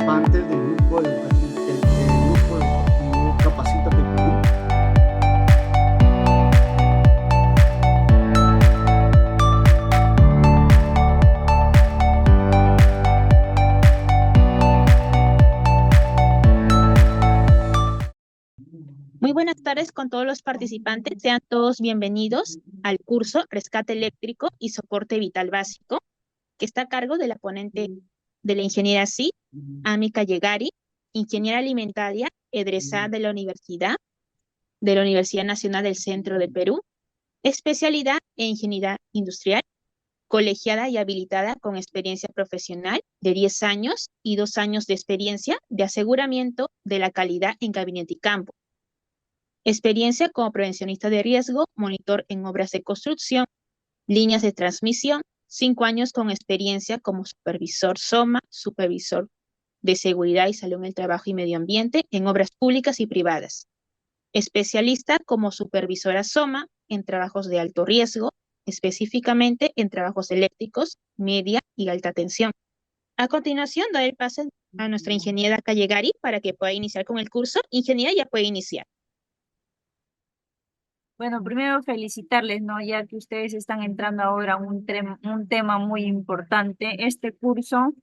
participantes del grupo educativo, el grupo educativo Capacítate Perú. Muy buenas tardes con todos los participantes. Sean todos bienvenidos al curso Rescate Eléctrico y Soporte Vital Básico, que está a cargo de la ponente de la ingeniera C, Amika Yegari, ingeniera alimentaria, egresada de la Universidad Nacional del Centro de Perú, especialidad en ingeniería industrial, colegiada y habilitada con experiencia profesional de 10 años y 2 años de experiencia de aseguramiento de la calidad en gabinete y campo. Experiencia como prevencionista de riesgo, monitor en obras de construcción, líneas de transmisión, 5 años con experiencia como supervisor SOMA, supervisor de seguridad y salud en el trabajo y medio ambiente en obras públicas y privadas. Especialista como supervisora SOMA en trabajos de alto riesgo, específicamente en trabajos eléctricos, media y alta tensión. A continuación, doy el pase a nuestra ingeniera Callegari para que pueda iniciar con el curso. Ingeniera, ya puede iniciar. Bueno, primero felicitarles, ¿no? Ya que ustedes están entrando ahora a un tema muy importante. Este curso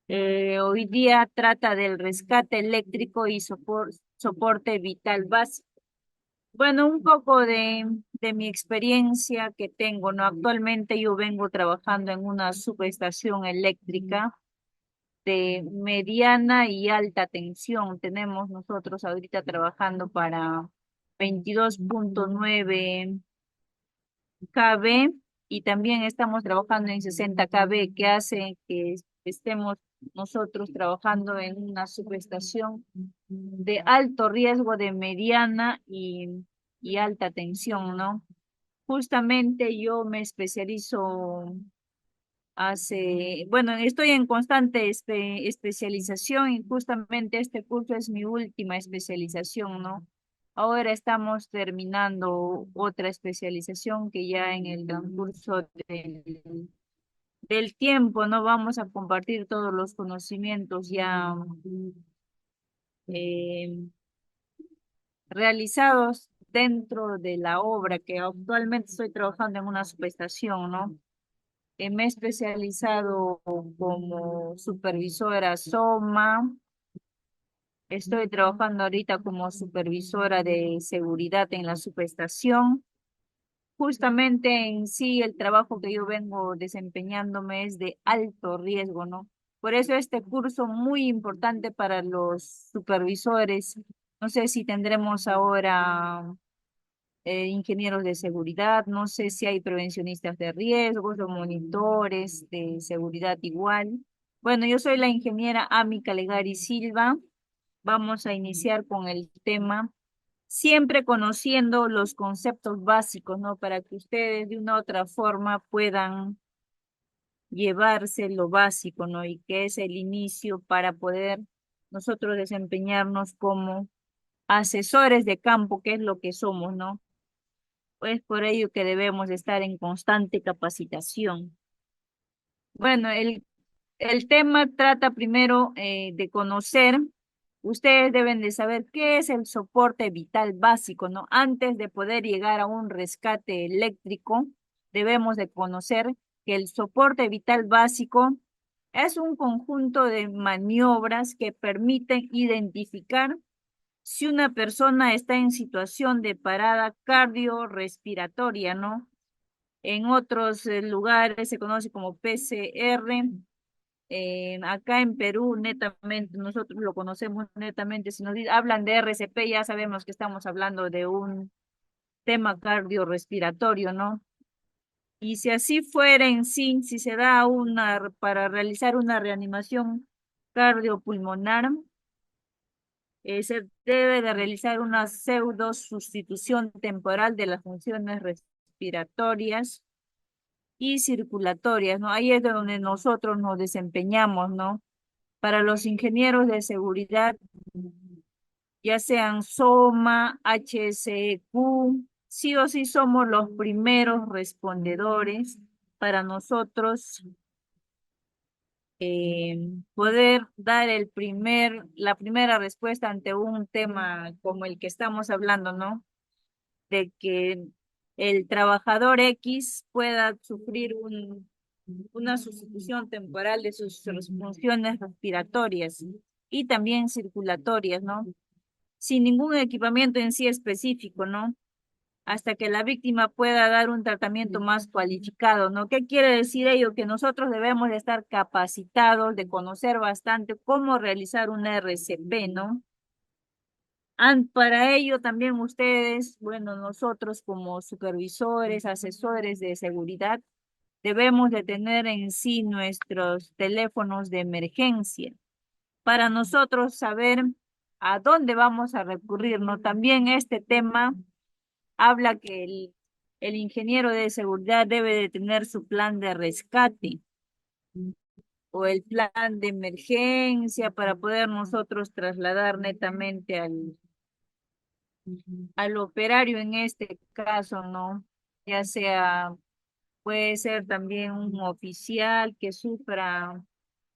hoy día trata del rescate eléctrico y soporte vital básico. Bueno, un poco de mi experiencia que tengo, ¿no? Actualmente yo vengo trabajando en una subestación eléctrica de mediana y alta tensión. Tenemos nosotros ahorita trabajando para 22.9 kV y también estamos trabajando en 60 kV, que hace que estemos nosotros trabajando en una subestación de alto riesgo, de mediana y alta tensión, ¿no? Justamente yo me especializo bueno, estoy en constante especialización y justamente este curso es mi última especialización, ¿no? Ahora estamos terminando otra especialización que ya en el transcurso del tiempo no vamos a compartir todos los conocimientos ya eh, realizados dentro de la obra que actualmente estoy trabajando en una subestación, ¿no? Me he especializado como supervisora SOMA. Estoy trabajando ahorita como supervisora de seguridad en la subestación. Justamente en sí el trabajo que yo vengo desempeñándome es de alto riesgo, ¿no? Por eso este curso muy importante para los supervisores. No sé si tendremos ahora ingenieros de seguridad, no sé si hay prevencionistas de riesgos o monitores de seguridad igual. Bueno, yo soy la ingeniera Amika Legari Silva. Vamos a iniciar con el tema, siempre conociendo los conceptos básicos, ¿no? Para que ustedes de una u otra forma puedan llevarse lo básico, ¿no? Y que es el inicio para poder nosotros desempeñarnos como asesores de campo, que es lo que somos, ¿no? Es por ello que debemos estar en constante capacitación. Bueno, el tema trata primero de conocer, ustedes deben de saber qué es el soporte vital básico, ¿no? Antes de poder llegar a un rescate eléctrico, debemos de conocer que el soporte vital básico es un conjunto de maniobras que permiten identificar si una persona está en situación de parada cardiorrespiratoria, ¿no? En otros lugares se conoce como PCR. Acá en Perú, netamente, nosotros lo conocemos netamente. Si hablan de RCP, ya sabemos que estamos hablando de un tema cardiorrespiratorio, ¿no? Y si así fuera en sí, si se da para realizar una reanimación cardiopulmonar, se debe de realizar una pseudo sustitución temporal de las funciones respiratorias y circulatorias, ¿no? Ahí es de donde nosotros nos desempeñamos, ¿no? Para los ingenieros de seguridad, ya sean SOMA, HSEQ, sí o sí somos los primeros respondedores para nosotros poder dar la primera respuesta ante un tema como el que estamos hablando, ¿no? De que el trabajador X pueda sufrir una sustitución temporal de sus funciones respiratorias y también circulatorias, ¿no? Sin ningún equipamiento en sí específico, ¿no? Hasta que la víctima pueda dar un tratamiento más cualificado, ¿no? ¿Qué quiere decir ello? Que nosotros debemos de estar capacitados, de conocer bastante cómo realizar una RCP, ¿no? Para ello también ustedes, bueno, nosotros como supervisores, asesores de seguridad, debemos de tener en sí nuestros teléfonos de emergencia para nosotros saber a dónde vamos a recurrir, ¿no? También este tema habla que el ingeniero de seguridad debe de tener su plan de rescate o el plan de emergencia para poder nosotros trasladar netamente al operario en este caso, ¿no? Ya sea, puede ser también un oficial que sufra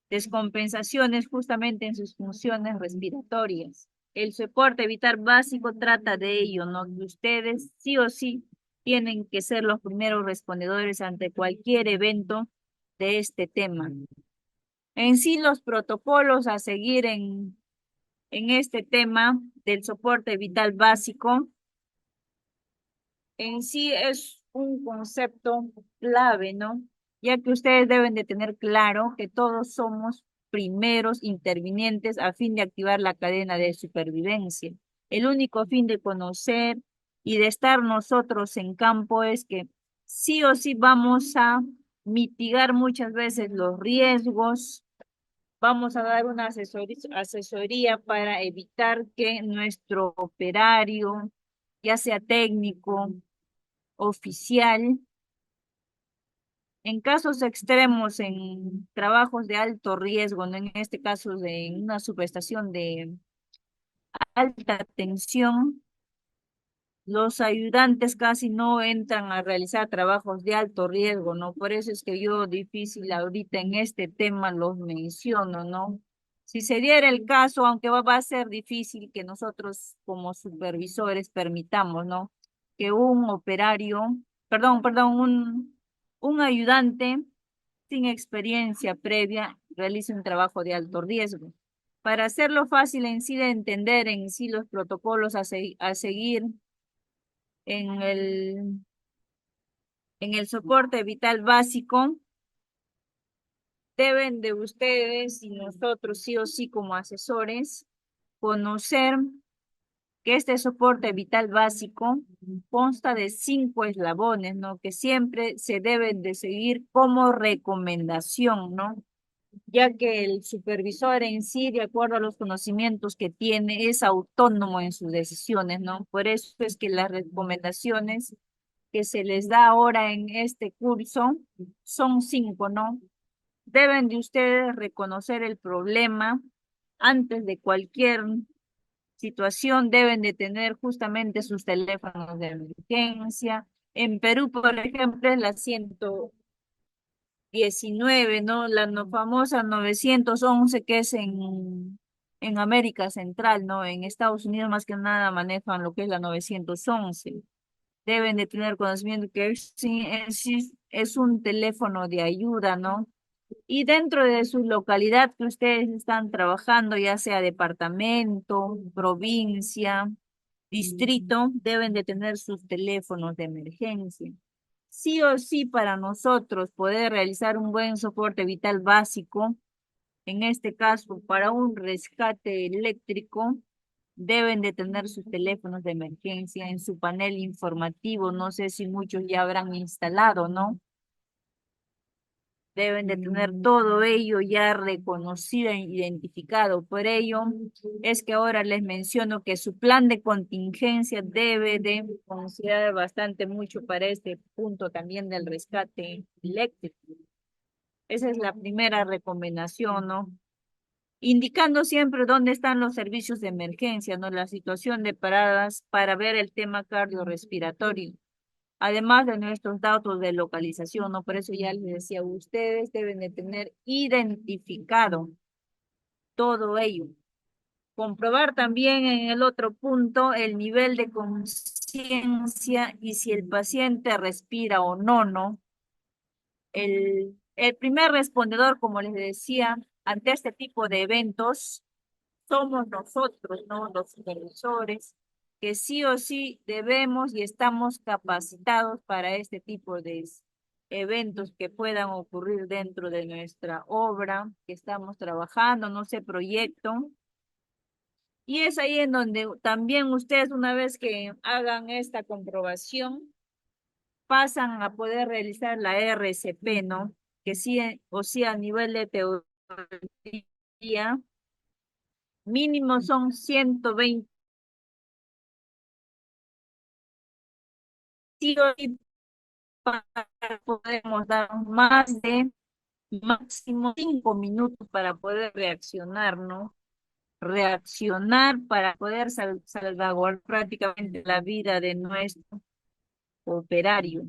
descompensaciones justamente en sus funciones respiratorias. El soporte vital básico trata de ello, ¿no? Que ustedes sí o sí tienen que ser los primeros respondedores ante cualquier evento de este tema. En sí, los protocolos a seguir en este tema del soporte vital básico, en sí es un concepto clave, ¿no? Ya que ustedes deben de tener claro que todos somos primeros intervinientes a fin de activar la cadena de supervivencia. El único fin de conocer y de estar nosotros en campo es que sí o sí vamos a mitigar muchas veces los riesgos, vamos a dar una asesoría para evitar que nuestro operario, ya sea técnico, oficial, en casos extremos, en trabajos de alto riesgo, ¿no? En este caso de una subestación de alta tensión, los ayudantes casi no entran a realizar trabajos de alto riesgo, ¿no? Por eso es que yo difícil ahorita en este tema los menciono, ¿no? Si se diera el caso, aunque va a ser difícil que nosotros como supervisores permitamos, ¿no? Que un operario, perdón, un ayudante sin experiencia previa realice un trabajo de alto riesgo. Para hacerlo fácil en sí de entender en sí los protocolos a seguir en el soporte vital básico, deben de ustedes y nosotros sí o sí como asesores conocer que este soporte vital básico consta de 5 eslabones, ¿no? Que siempre se deben de seguir como recomendación, ¿no? Ya que el supervisor en sí, de acuerdo a los conocimientos que tiene, es autónomo en sus decisiones, ¿no? Por eso es que las recomendaciones que se les da ahora en este curso son 5, ¿no? Deben de ustedes reconocer el problema antes de cualquier situación, deben de tener justamente sus teléfonos de emergencia. En Perú, por ejemplo, es la 119, ¿no? La famosa 911 que es en América Central, ¿no? En Estados Unidos más que nada manejan lo que es la 911. Deben de tener conocimiento que sí, sí es un teléfono de ayuda, ¿no? Y dentro de su localidad que ustedes están trabajando, ya sea departamento, provincia, distrito, deben de tener sus teléfonos de emergencia. Sí o sí, para nosotros poder realizar un buen soporte vital básico, en este caso para un rescate eléctrico, deben de tener sus teléfonos de emergencia en su panel informativo. No sé si muchos ya habrán instalado, ¿no? Deben de tener todo ello ya reconocido e identificado. Por ello es que ahora les menciono que su plan de contingencia debe de considerar bastante mucho para este punto también del rescate eléctrico. Esa es la primera recomendación, ¿no? Indicando siempre dónde están los servicios de emergencia, ¿no? La situación de paradas para ver el tema cardiorrespiratorio. además de nuestros datos de localización, ¿no? Por eso ya les decía, ustedes deben de tener identificado todo ello. Comprobar también en el otro punto el nivel de conciencia y si el paciente respira o no, ¿no? El primer respondedor, como les decía, ante este tipo de eventos, somos nosotros, ¿no? Los supervisores, que sí o sí debemos y estamos capacitados para este tipo de eventos que puedan ocurrir dentro de nuestra obra, que estamos trabajando, no sé, proyecto. Y es ahí en donde también ustedes, una vez que hagan esta comprobación, pasan a poder realizar la RCP, ¿no? Que sí, o sea, a nivel de teoría, mínimo son 120. Sí o sí, para podemos dar más de máximo 5 minutos para poder reaccionar, ¿no? Reaccionar para poder salvaguardar prácticamente la vida de nuestro operario.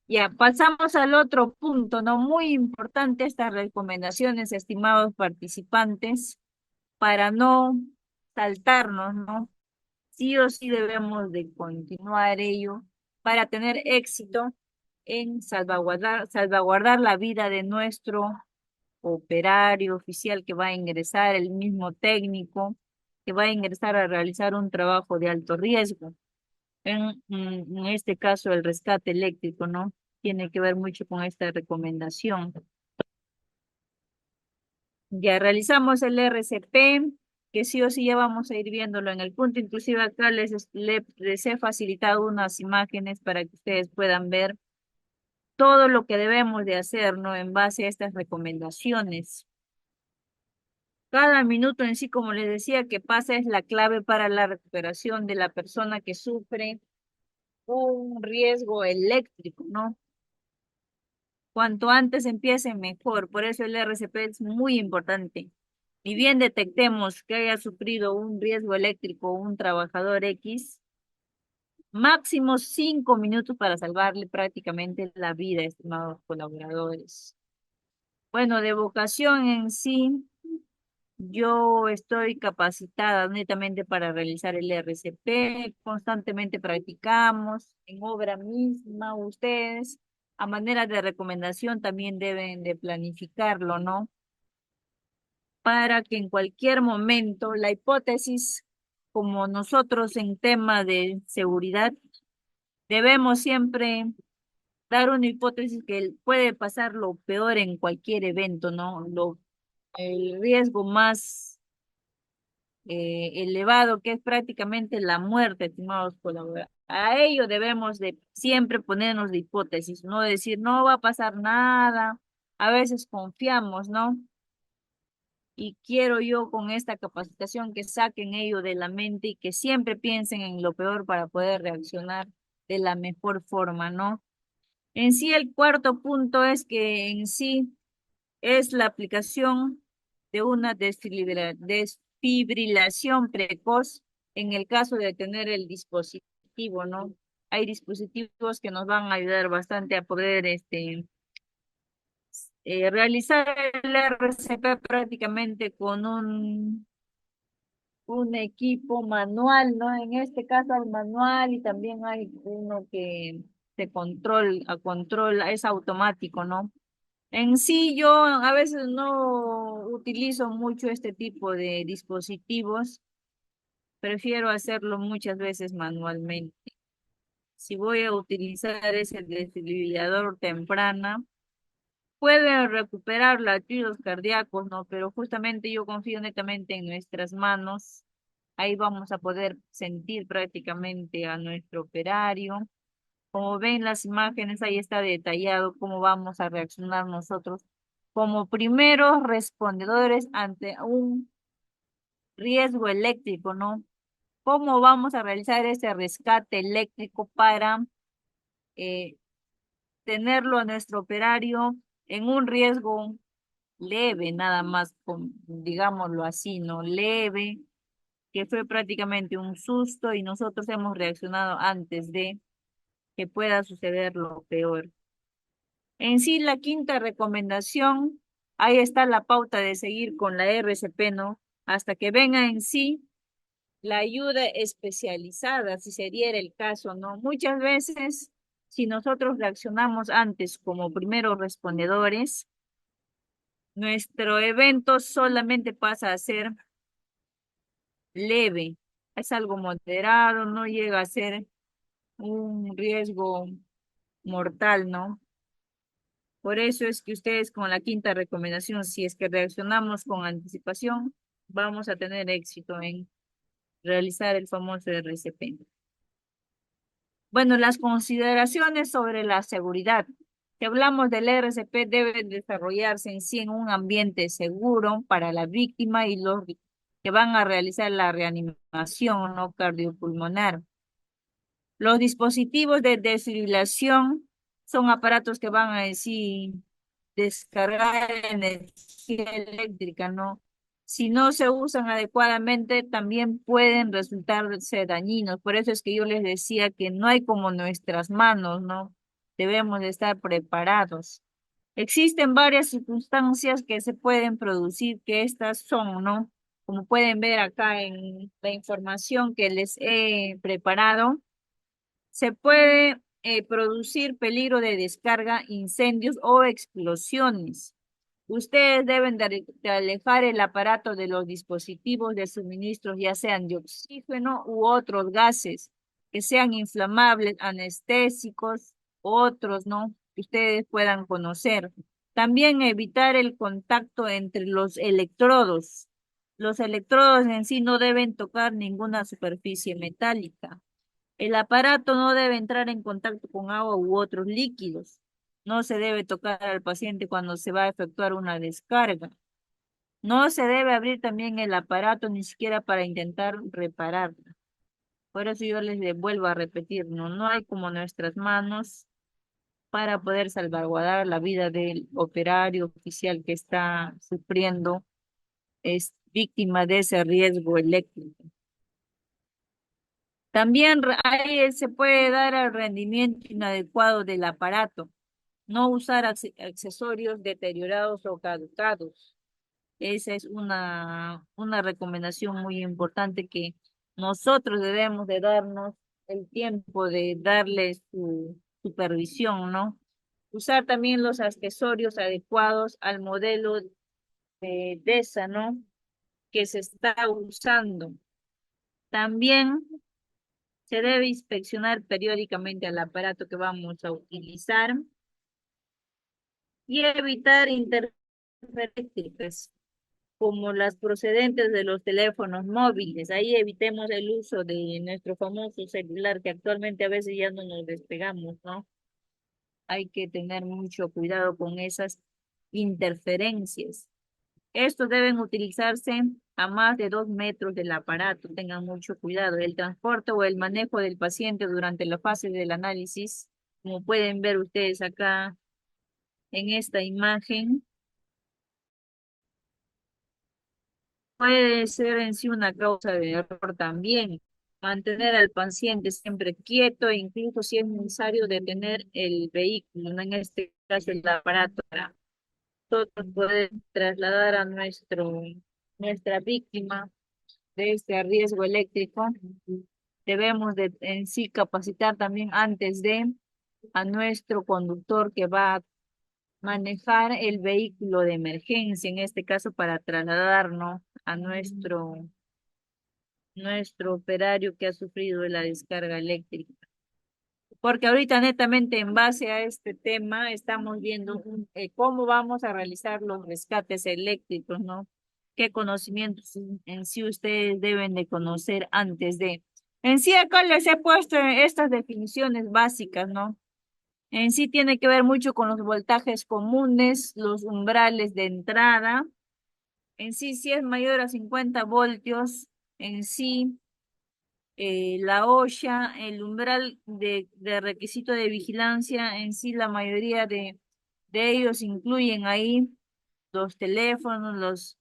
Ya, pasamos al otro punto, ¿no? Muy importante estas recomendaciones, estimados participantes, para no saltarnos, ¿no? Sí o sí debemos de continuar ello para tener éxito en salvaguardar la vida de nuestro operario oficial que va a ingresar, el mismo técnico que va a ingresar a realizar un trabajo de alto riesgo. En este caso, el rescate eléctrico, ¿no? Tiene que ver mucho con esta recomendación. Ya realizamos el RCP, que sí o sí ya vamos a ir viéndolo en el punto. Inclusive acá les he facilitado unas imágenes para que ustedes puedan ver todo lo que debemos de hacer, ¿no? En base a estas recomendaciones. Cada minuto en sí, como les decía, que pasa es la clave para la recuperación de la persona que sufre un riesgo eléctrico, ¿no? Cuanto antes empiece, mejor. Por eso el RCP es muy importante. Ni bien detectemos que haya sufrido un riesgo eléctrico un trabajador X, máximo 5 minutos para salvarle prácticamente la vida, estimados colaboradores. Bueno, de vocación en sí, yo estoy capacitada netamente para realizar el RCP, constantemente practicamos en obra misma, ustedes a manera de recomendación también deben de planificarlo, ¿no? Para que en cualquier momento la hipótesis, como nosotros en tema de seguridad, debemos siempre dar una hipótesis que puede pasar lo peor en cualquier evento, ¿no? El riesgo más elevado, que es prácticamente la muerte, estimados colaboradores. A ello debemos de siempre ponernos de hipótesis, no decir no va a pasar nada. A veces confiamos, ¿no? Y quiero yo con esta capacitación que saquen ello de la mente y que siempre piensen en lo peor para poder reaccionar de la mejor forma, ¿no? En sí, el cuarto punto es que en sí es la aplicación de una desfibrilación precoz en el caso de tener el dispositivo, ¿no? Hay dispositivos que nos van a ayudar bastante a poder realizar el RCP prácticamente con un equipo manual, ¿no? En este caso el manual y también hay uno que a control, es automático, ¿no? En sí, yo a veces no utilizo mucho este tipo de dispositivos, prefiero hacerlo muchas veces manualmente. Si voy a utilizar ese desfibrilador temprana, puede recuperar latidos cardíacos, ¿no? Pero justamente yo confío netamente en nuestras manos. Ahí vamos a poder sentir prácticamente a nuestro operario. Como ven las imágenes, ahí está detallado cómo vamos a reaccionar nosotros como primeros respondedores ante un riesgo eléctrico, ¿no? ¿Cómo vamos a realizar ese rescate eléctrico para eh, tenerlo a nuestro operario en un riesgo leve, nada más, digámoslo así, ¿no? Leve, que fue prácticamente un susto y nosotros hemos reaccionado antes de que pueda suceder lo peor. En sí, la quinta recomendación, ahí está la pauta de seguir con la RCP, ¿no? Hasta que venga en sí la ayuda especializada, si se diera el caso, ¿no? Muchas veces, si nosotros reaccionamos antes como primeros respondedores, nuestro evento solamente pasa a ser leve, es algo moderado, no llega a ser un riesgo mortal, ¿no? Por eso es que ustedes con la quinta recomendación, si es que reaccionamos con anticipación, vamos a tener éxito en realizar el famoso RCP. Bueno, las consideraciones sobre la seguridad. Si hablamos del RCP, debe desarrollarse en sí en un ambiente seguro para la víctima y los que van a realizar la reanimación no cardiopulmonar. Los dispositivos de desfibrilación son aparatos que van a decir descargar energía eléctrica, ¿no? Si no se usan adecuadamente, también pueden resultarse dañinos. Por eso es que yo les decía que no hay como nuestras manos, ¿no? Debemos de estar preparados. Existen varias circunstancias que se pueden producir, que estas son, ¿no? Como pueden ver acá en la información que les he preparado, se puede producir peligro de descarga, incendios o explosiones. Ustedes deben de alejar el aparato de los dispositivos de suministro, ya sean de oxígeno u otros gases, que sean inflamables, anestésicos, otros, ¿no? Que ustedes puedan conocer. También evitar el contacto entre los electrodos. Los electrodos en sí no deben tocar ninguna superficie metálica. El aparato no debe entrar en contacto con agua u otros líquidos. No se debe tocar al paciente cuando se va a efectuar una descarga. No se debe abrir también el aparato ni siquiera para intentar repararlo. Por eso yo les vuelvo a repetir, no hay como nuestras manos para poder salvaguardar la vida del operario oficial que está sufriendo, es víctima de ese riesgo eléctrico. También ahí se puede dar al rendimiento inadecuado del aparato. No usar accesorios deteriorados o caducados. Esa es una recomendación muy importante que nosotros debemos de darnos el tiempo de darle su supervisión, ¿no? Usar también los accesorios adecuados al modelo de esa, ¿no? Que se está usando. También se debe inspeccionar periódicamente al aparato que vamos a utilizar y evitar interferencias eléctricas como las procedentes de los teléfonos móviles. Ahí evitemos el uso de nuestro famoso celular que actualmente a veces ya no nos despegamos, ¿no? Hay que tener mucho cuidado con esas interferencias. Estos deben utilizarse a más de 2 metros del aparato. Tengan mucho cuidado. El transporte o el manejo del paciente durante la fase del análisis, como pueden ver ustedes acá en esta imagen, puede ser en sí una causa de error también. Mantener al paciente siempre quieto e incluso si es necesario detener el vehículo, ¿no? En este caso el aparato, para nosotros poder trasladar a nuestra víctima de este riesgo eléctrico. Debemos de en sí capacitar también antes de a nuestro conductor que va a manejar el vehículo de emergencia, en este caso para trasladarnos a nuestro operario que ha sufrido de la descarga eléctrica. Porque ahorita netamente en base a este tema estamos viendo cómo vamos a realizar los rescates eléctricos, ¿no? ¿Qué conocimientos en sí ustedes deben de conocer antes de? En sí acá les he puesto estas definiciones básicas, ¿no? En sí tiene que ver mucho con los voltajes comunes, los umbrales de entrada. En sí, si es mayor a 50 voltios, en sí la OSHA, el umbral de requisito de vigilancia, en sí la mayoría de ellos incluyen ahí los teléfonos, los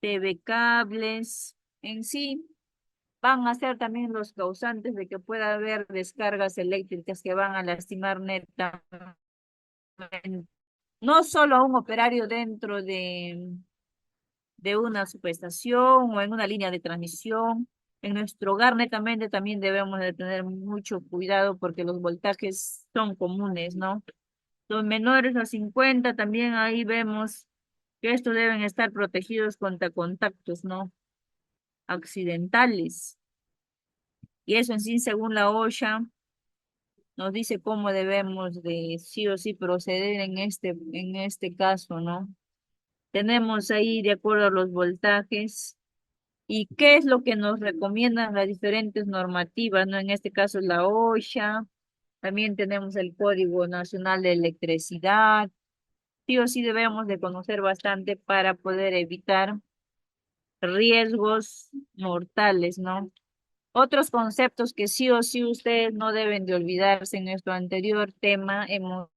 TV cables, en sí van a ser también los causantes de que pueda haber descargas eléctricas que van a lastimar netamente no solo a un operario dentro de una subestación o en una línea de transmisión. En nuestro hogar netamente también debemos de tener mucho cuidado porque los voltajes son comunes, ¿no? Los menores a 50 también ahí vemos que estos deben estar protegidos contra contactos, ¿no? Accidentales. Y eso en sí, según la OSHA, nos dice cómo debemos de sí o sí proceder en este caso, ¿no? Tenemos ahí de acuerdo a los voltajes y qué es lo que nos recomiendan las diferentes normativas, ¿no? En este caso la OSHA, también tenemos el Código Nacional de Electricidad. Sí o sí debemos de conocer bastante para poder evitar riesgos mortales, ¿no? Otros conceptos que sí o sí ustedes no deben de olvidarse en nuestro anterior tema, hemos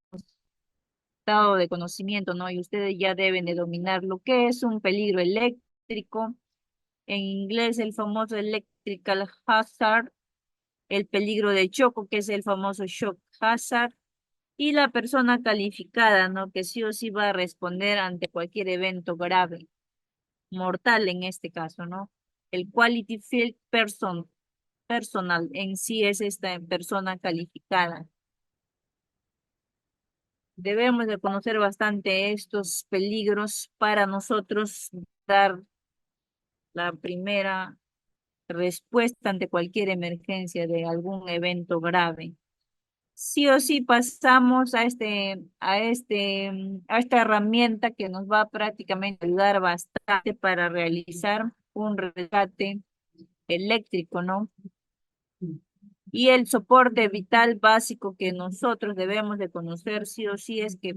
dado de conocimiento, ¿no? Y ustedes ya deben de dominar lo que es un peligro eléctrico, en inglés el famoso electrical hazard, el peligro de choque, que es el famoso shock hazard, y la persona calificada, ¿no? Que sí o sí va a responder ante cualquier evento grave, mortal en este caso, ¿no? El quality field personal en sí es esta persona calificada. Debemos de conocer bastante estos peligros para nosotros dar la primera respuesta ante cualquier emergencia de algún evento grave. Sí o sí pasamos a esta herramienta que nos va a prácticamente ayudar bastante para realizar un rescate eléctrico, ¿no? Y el soporte vital básico que nosotros debemos de conocer sí o sí es que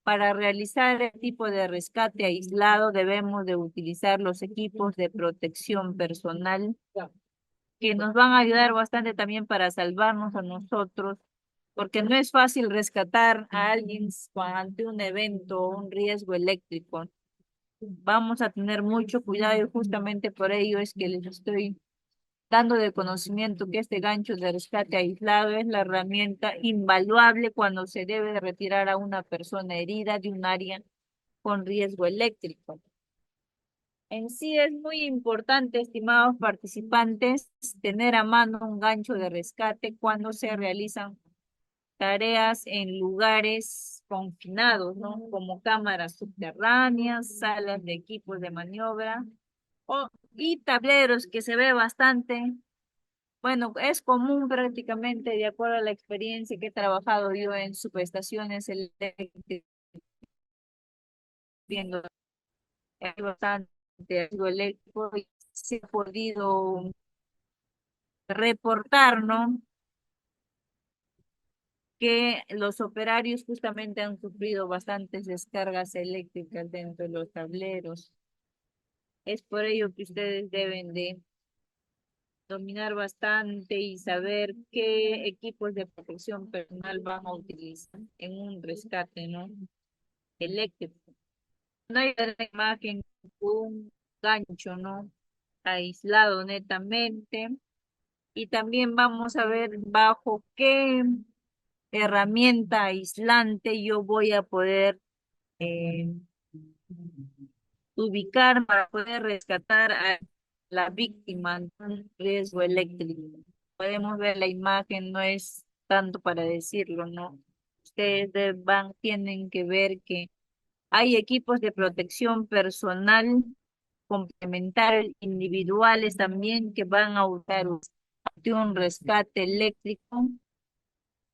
para realizar el tipo de rescate aislado debemos de utilizar los equipos de protección personal que nos van a ayudar bastante también para salvarnos a nosotros, porque no es fácil rescatar a alguien ante un evento o un riesgo eléctrico. Vamos a tener mucho cuidado y justamente por ello es que les estoy dando de conocimiento que este gancho de rescate aislado es la herramienta invaluable cuando se debe de retirar a una persona herida de un área con riesgo eléctrico. En sí es muy importante, estimados participantes, tener a mano un gancho de rescate cuando se realizan tareas en lugares confinados, ¿no? Como cámaras subterráneas, salas de equipos de maniobra y tableros que se ve bastante. Bueno, es común prácticamente, de acuerdo a la experiencia que he trabajado yo en subestaciones eléctricas, viendo hay bastante riesgo eléctrico y se ha podido reportar, ¿no? Que los operarios justamente han sufrido bastantes descargas eléctricas dentro de los tableros. Es por ello que ustedes deben de dominar bastante y saber qué equipos de protección personal van a utilizar en un rescate, ¿no? Eléctrico. No hay la imagen, un gancho, ¿no? Aislado netamente. Y también vamos a ver bajo qué herramienta aislante yo voy a poder eh, ubicar para poder rescatar a la víctima de un riesgo eléctrico. Podemos ver la imagen, no es tanto para decirlo, ¿no? Tienen que ver que hay equipos de protección personal complementarios individuales también que van a usar ante un rescate eléctrico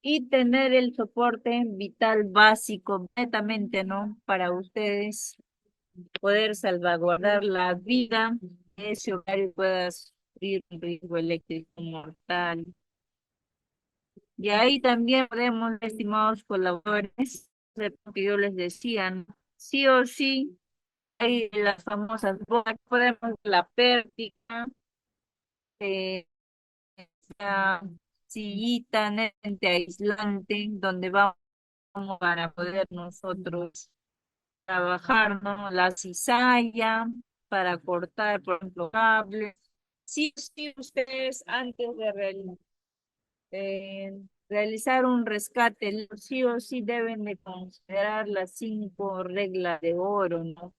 y tener el soporte vital básico netamente, ¿no? Para ustedes poder salvaguardar la vida de ese hogar y pueda sufrir un riesgo eléctrico mortal. Y ahí también podemos, estimados colaboradores, de lo que yo les decía, ¿no? Sí o sí, hay las famosas bolas, podemos ver la pérdida, eh, la sillita netamente aislante, donde vamos para poder nosotros trabajar, ¿no? La cizalla para cortar, por ejemplo, cables, Sí, sí, ustedes antes de realizar un rescate, sí o sí deben de considerar las 5 reglas de oro, ¿no?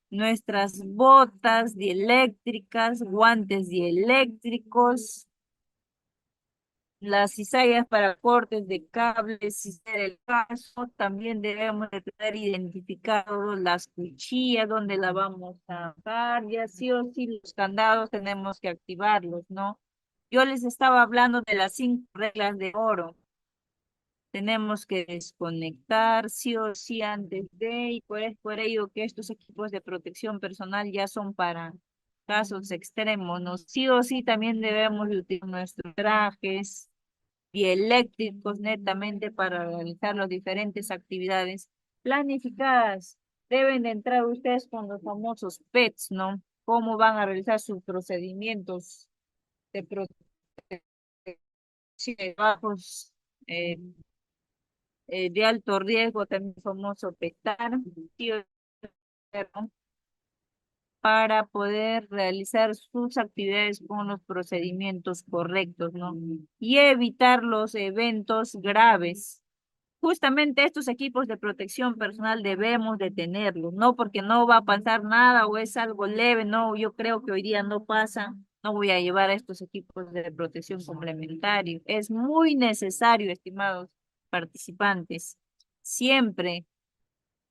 Nuestras botas dieléctricas, guantes dieléctricos, las cizallas para cortes de cables, si ser el caso, también debemos de tener identificado las cuchillas, donde la vamos a dar, y así o sí los candados tenemos que activarlos, ¿no? Yo les estaba hablando de las 5 reglas de oro. Tenemos que desconectar sí o sí antes de, y por ello que estos equipos de protección personal ya son para casos extremos, ¿no? Sí o sí también debemos de utilizar nuestros trajes y eléctricos netamente para realizar las diferentes actividades planificadas. Deben de entrar ustedes con los famosos PETs, ¿no? Cómo van a realizar sus procedimientos de protección de bajos, de alto riesgo, también famoso PETAR, sí o sí, ¿no? Para poder realizar sus actividades con los procedimientos correctos, ¿no? Y evitar los eventos graves. Justamente estos equipos de protección personal debemos de tenerlos, no porque no va a pasar nada o es algo leve, no, yo creo que hoy día no pasa, no voy a llevar estos equipos de protección complementario. Es muy necesario, estimados participantes, siempre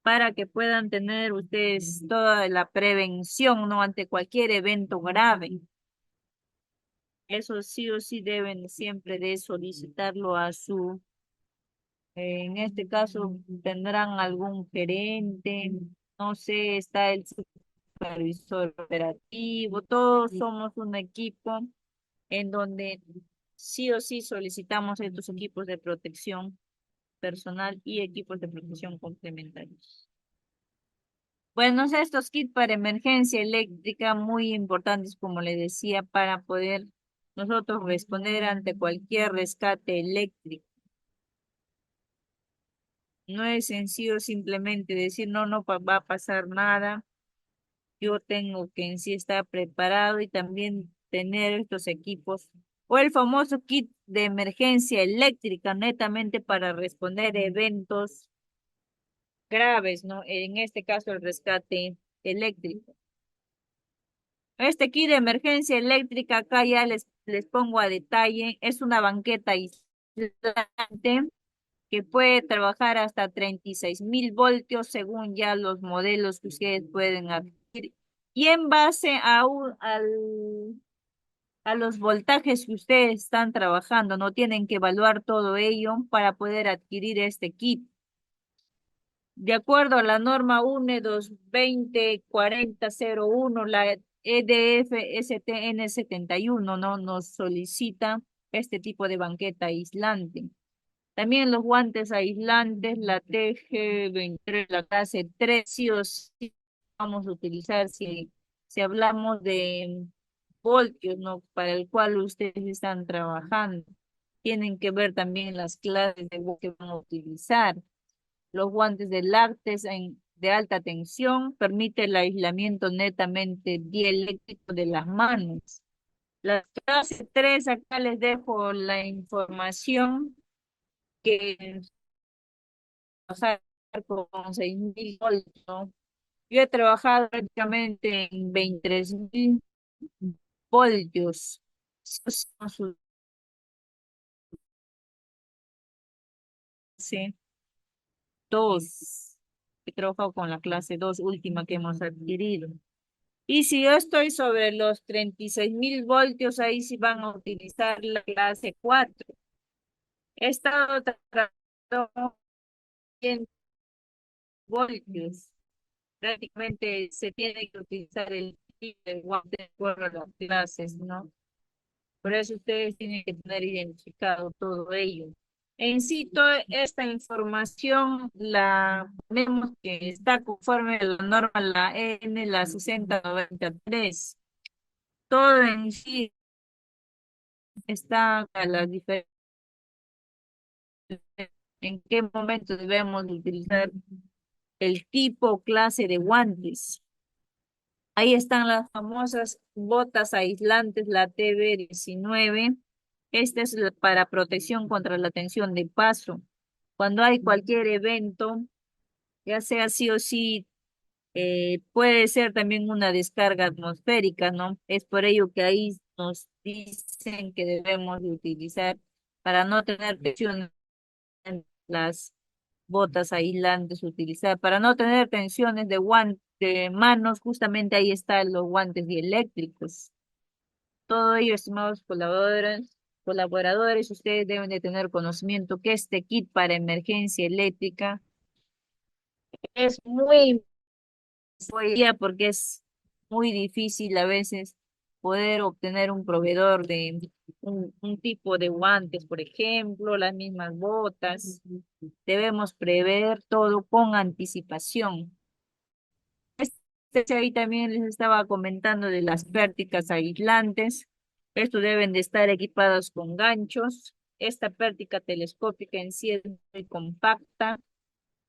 para que puedan tener ustedes toda la prevención, ¿no? Ante cualquier evento grave. Eso sí o sí deben siempre de solicitarlo a su, en este caso tendrán algún gerente, no sé, está el supervisor operativo, todos somos un equipo en donde sí o sí solicitamos estos equipos de protección personal y equipos de protección complementarios. Bueno, estos kits para emergencia eléctrica muy importantes, como le decía, para poder nosotros responder ante cualquier rescate eléctrico. No es sencillo simplemente decir, no, no va a pasar nada. Yo tengo que en sí estar preparado y también tener estos equipos o el famoso kit de emergencia eléctrica netamente para responder a eventos graves, ¿no? En este caso, el rescate eléctrico. Este kit de emergencia eléctrica, acá ya les pongo a detalle, es una banqueta aislante que puede trabajar hasta 36.000 voltios según ya los modelos que ustedes pueden adquirir. Y en base a los voltajes que ustedes están trabajando, no tienen que evaluar todo ello para poder adquirir este kit. De acuerdo a la norma UNE 220-4001, la EDF STN 71, ¿no? Nos solicita este tipo de banqueta aislante. También los guantes aislantes, la TG23, la clase 3, sí o sí vamos a utilizar si hablamos de voltios, ¿no? Para el cual ustedes están trabajando. Tienen que ver también las clases de voltios que van a utilizar. Los guantes de lácteos de alta tensión permite el aislamiento netamente dieléctrico de las manos. La clase 3, acá les dejo la información que trabajar con 6.000 voltios, ¿no? Yo he trabajado prácticamente en 23.000 voltios. Sí, dos. He trabajado con la clase 2 última que hemos adquirido. Y si yo estoy sobre los 36.000 voltios, ahí sí van a utilizar la clase 4. He estado trabajando en voltios. Prácticamente se tiene que utilizar el guante de acuerdo a las clases, ¿no? Por eso ustedes tienen que tener identificado todo ello. En sí, toda esta información la ponemos que está conforme a la norma, la N, la 6093. Todo en sí está a las diferentes, en qué momento debemos utilizar el tipo o clase de guantes. Ahí están las famosas botas aislantes, la TB19. Esta es para protección contra la tensión de paso. Cuando hay cualquier evento, ya sea sí o sí, puede ser también una descarga atmosférica, ¿no? Es por ello que ahí nos dicen que debemos de utilizar para no tener tensión en las botas aislantes, utilizar para no tener tensiones de guantes, de manos, justamente ahí están los guantes dieléctricos. Todo ello, estimados colaboradores, ustedes deben de tener conocimiento que este kit para emergencia eléctrica es muy importante porque es muy difícil a veces poder obtener un proveedor de un tipo de guantes, por ejemplo, las mismas botas. Debemos prever todo con anticipación. Ahí también les estaba comentando de las pérticas aislantes. Estos deben de estar equipados con ganchos. Esta pértica telescópica en sí es muy compacta,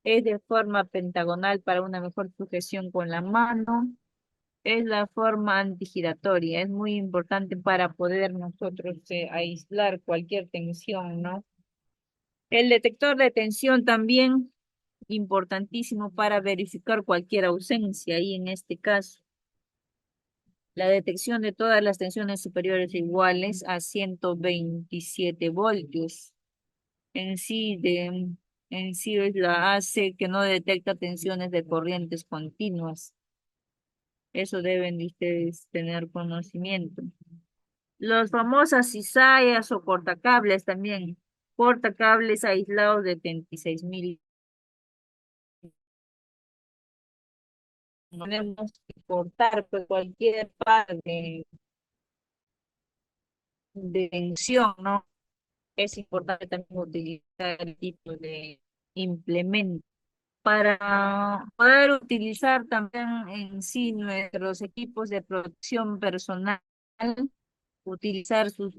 es de forma pentagonal para una mejor sujeción con la mano. Es la forma antigiratoria, es muy importante para poder nosotros aislar cualquier tensión, ¿no? El detector de tensión también importantísimo para verificar cualquier ausencia, y en este caso, la detección de todas las tensiones superiores iguales a 127 voltios. En sí, en sí es la hace que no detecta tensiones de corrientes continuas. Eso deben de ustedes tener conocimiento. Los famosas cizallas o cortacables también. Cortacables aislados de 36.000. No tenemos que cortar pues, cualquier parte de tensión, ¿no? Es importante también utilizar el tipo de implemento para poder utilizar también en sí nuestros equipos de protección personal, utilizar sus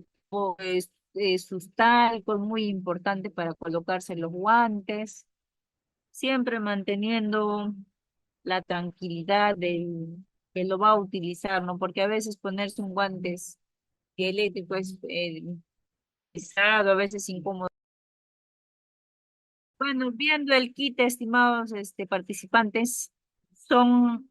talcos, muy importante para colocarse los guantes, siempre manteniendo la tranquilidad del que lo va a utilizar, ¿no? Porque a veces ponerse un guantes eléctrico es pesado, a veces incómodo. Bueno, viendo el kit, estimados participantes, son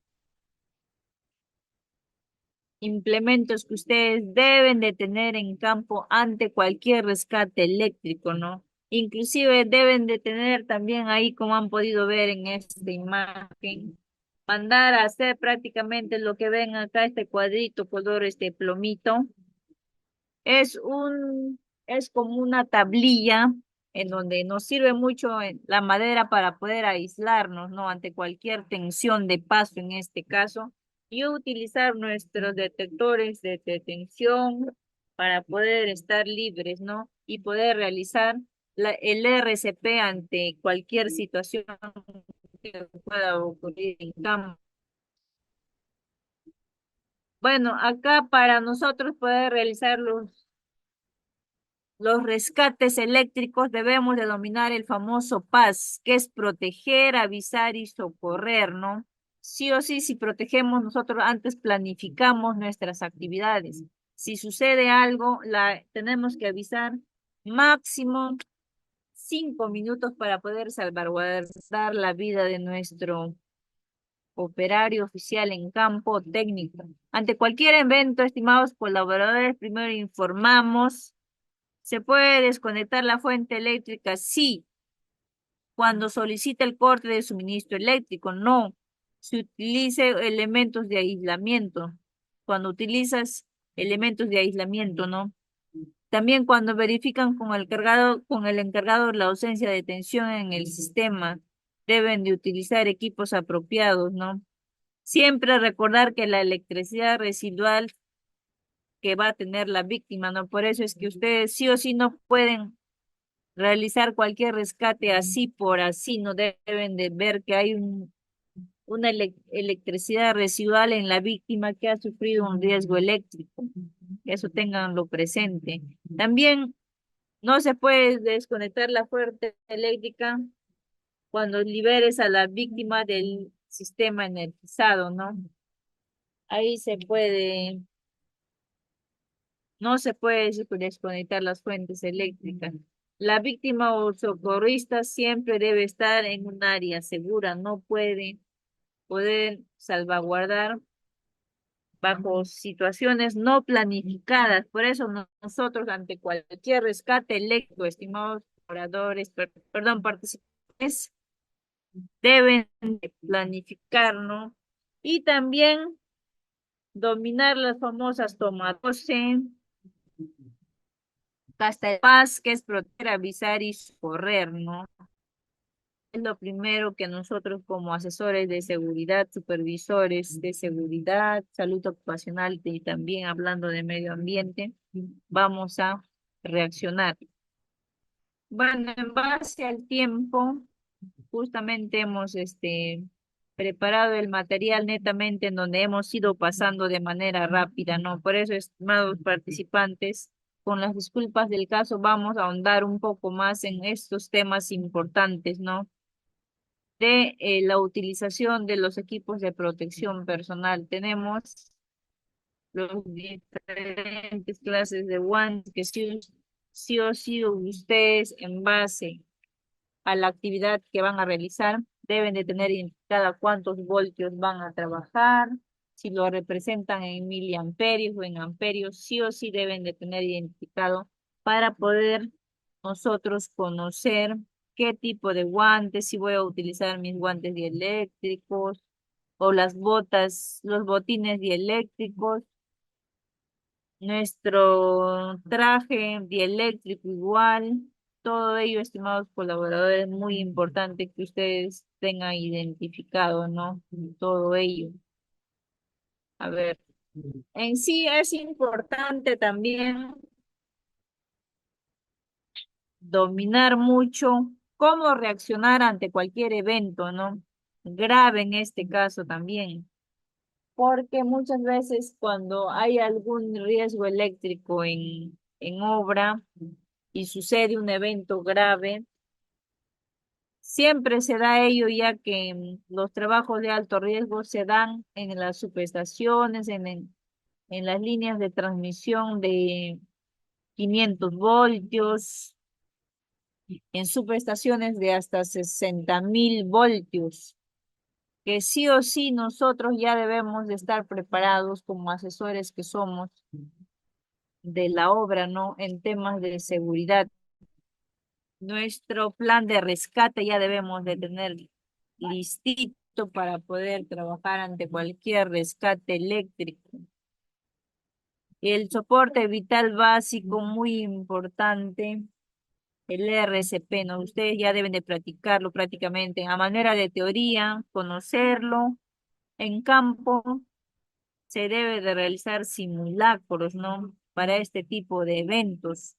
implementos que ustedes deben de tener en campo ante cualquier rescate eléctrico, ¿no? Inclusive deben de tener también ahí, como han podido ver en esta imagen, mandar a hacer prácticamente lo que ven acá, este cuadrito color plomito. Es como una tablilla en donde nos sirve mucho la madera para poder aislarnos, ¿no? Ante cualquier tensión de paso en este caso, y utilizar nuestros detectores de tensión para poder estar libres, ¿no? Y poder realizar el RCP ante cualquier situación que pueda ocurrir en campo. Bueno, acá para nosotros poder realizar los rescates eléctricos debemos de dominar el famoso PAS, que es proteger, avisar y socorrer, ¿no? Sí o sí, si protegemos, nosotros antes planificamos nuestras actividades. Si sucede algo, tenemos que avisar máximo 5 minutos para poder salvaguardar la vida de nuestro operario oficial en campo técnico. Ante cualquier evento, estimados colaboradores, primero informamos. ¿Se puede desconectar la fuente eléctrica? Sí, cuando solicita el corte de suministro eléctrico. No, se utilice elementos de aislamiento. Cuando utilizas elementos de aislamiento, ¿no? También cuando verifican con el encargado la ausencia de tensión en el sistema, deben de utilizar equipos apropiados, ¿no? Siempre recordar que la electricidad residual que va a tener la víctima, ¿no? Por eso es que ustedes sí o sí no pueden realizar cualquier rescate así por así, no deben de ver que hay una electricidad residual en la víctima que ha sufrido un riesgo eléctrico. Eso tenganlo presente. También no se puede desconectar la fuente eléctrica cuando liberes a la víctima del sistema energizado, ¿no? ahí se puede, no se puede desconectar las fuentes eléctricas. La víctima o socorrista siempre debe estar en un área segura, no puede poder salvaguardar bajo situaciones no planificadas. Por eso nosotros ante cualquier rescate eléctrico, estimados oradores, perdón, participantes, deben de planificar, ¿no? Y también dominar las famosas toma 12, hasta el paz, que es proteger, avisar y socorrer, ¿no? Es lo primero que nosotros como asesores de seguridad, supervisores de seguridad, salud ocupacional y también hablando de medio ambiente, vamos a reaccionar. Bueno, en base al tiempo, justamente hemos preparado el material netamente en donde hemos ido pasando de manera rápida, ¿no? Por eso, estimados participantes, con las disculpas del caso, vamos a ahondar un poco más en estos temas importantes, ¿no? De la utilización de los equipos de protección personal. Tenemos los diferentes clases de guantes que sí o sí ustedes en base a la actividad que van a realizar deben de tener identificada cuántos voltios van a trabajar, si lo representan en miliamperios o en amperios, sí o sí deben de tener identificado para poder nosotros conocer qué tipo de guantes, si voy a utilizar mis guantes dieléctricos o las botas, los botines dieléctricos, nuestro traje dieléctrico igual, todo ello, estimados colaboradores, muy importante que ustedes tengan identificado, ¿no? Todo ello. A ver, en sí es importante también dominar mucho cómo reaccionar ante cualquier evento, ¿no? Grave en este caso también, porque muchas veces cuando hay algún riesgo eléctrico en obra y sucede un evento grave, siempre se da ello ya que los trabajos de alto riesgo se dan en las subestaciones, en las líneas de transmisión de 500 voltios, en subestaciones de hasta 60.000 voltios, que sí o sí nosotros ya debemos de estar preparados como asesores que somos de la obra, ¿no? En temas de seguridad. Nuestro plan de rescate ya debemos de tener listito para poder trabajar ante cualquier rescate eléctrico. El soporte vital básico, muy importante, el RCP, ¿no? Ustedes ya deben de practicarlo prácticamente a manera de teoría, conocerlo. En campo se debe de realizar simulacros, ¿no? Para este tipo de eventos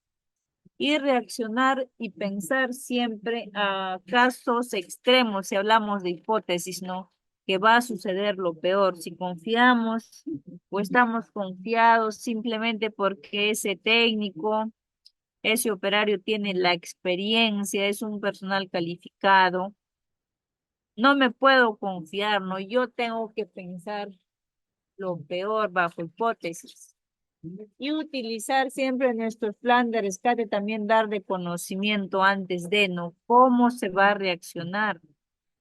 y reaccionar y pensar siempre a casos extremos, si hablamos de hipótesis, ¿no? Que va a suceder lo peor, si confiamos o estamos confiados simplemente porque ese técnico, ese operario tiene la experiencia, es un personal calificado, no me puedo confiar, ¿no? Yo tengo que pensar lo peor bajo hipótesis. Y utilizar siempre nuestro plan de rescate, también dar de conocimiento antes de, ¿no? ¿Cómo se va a reaccionar?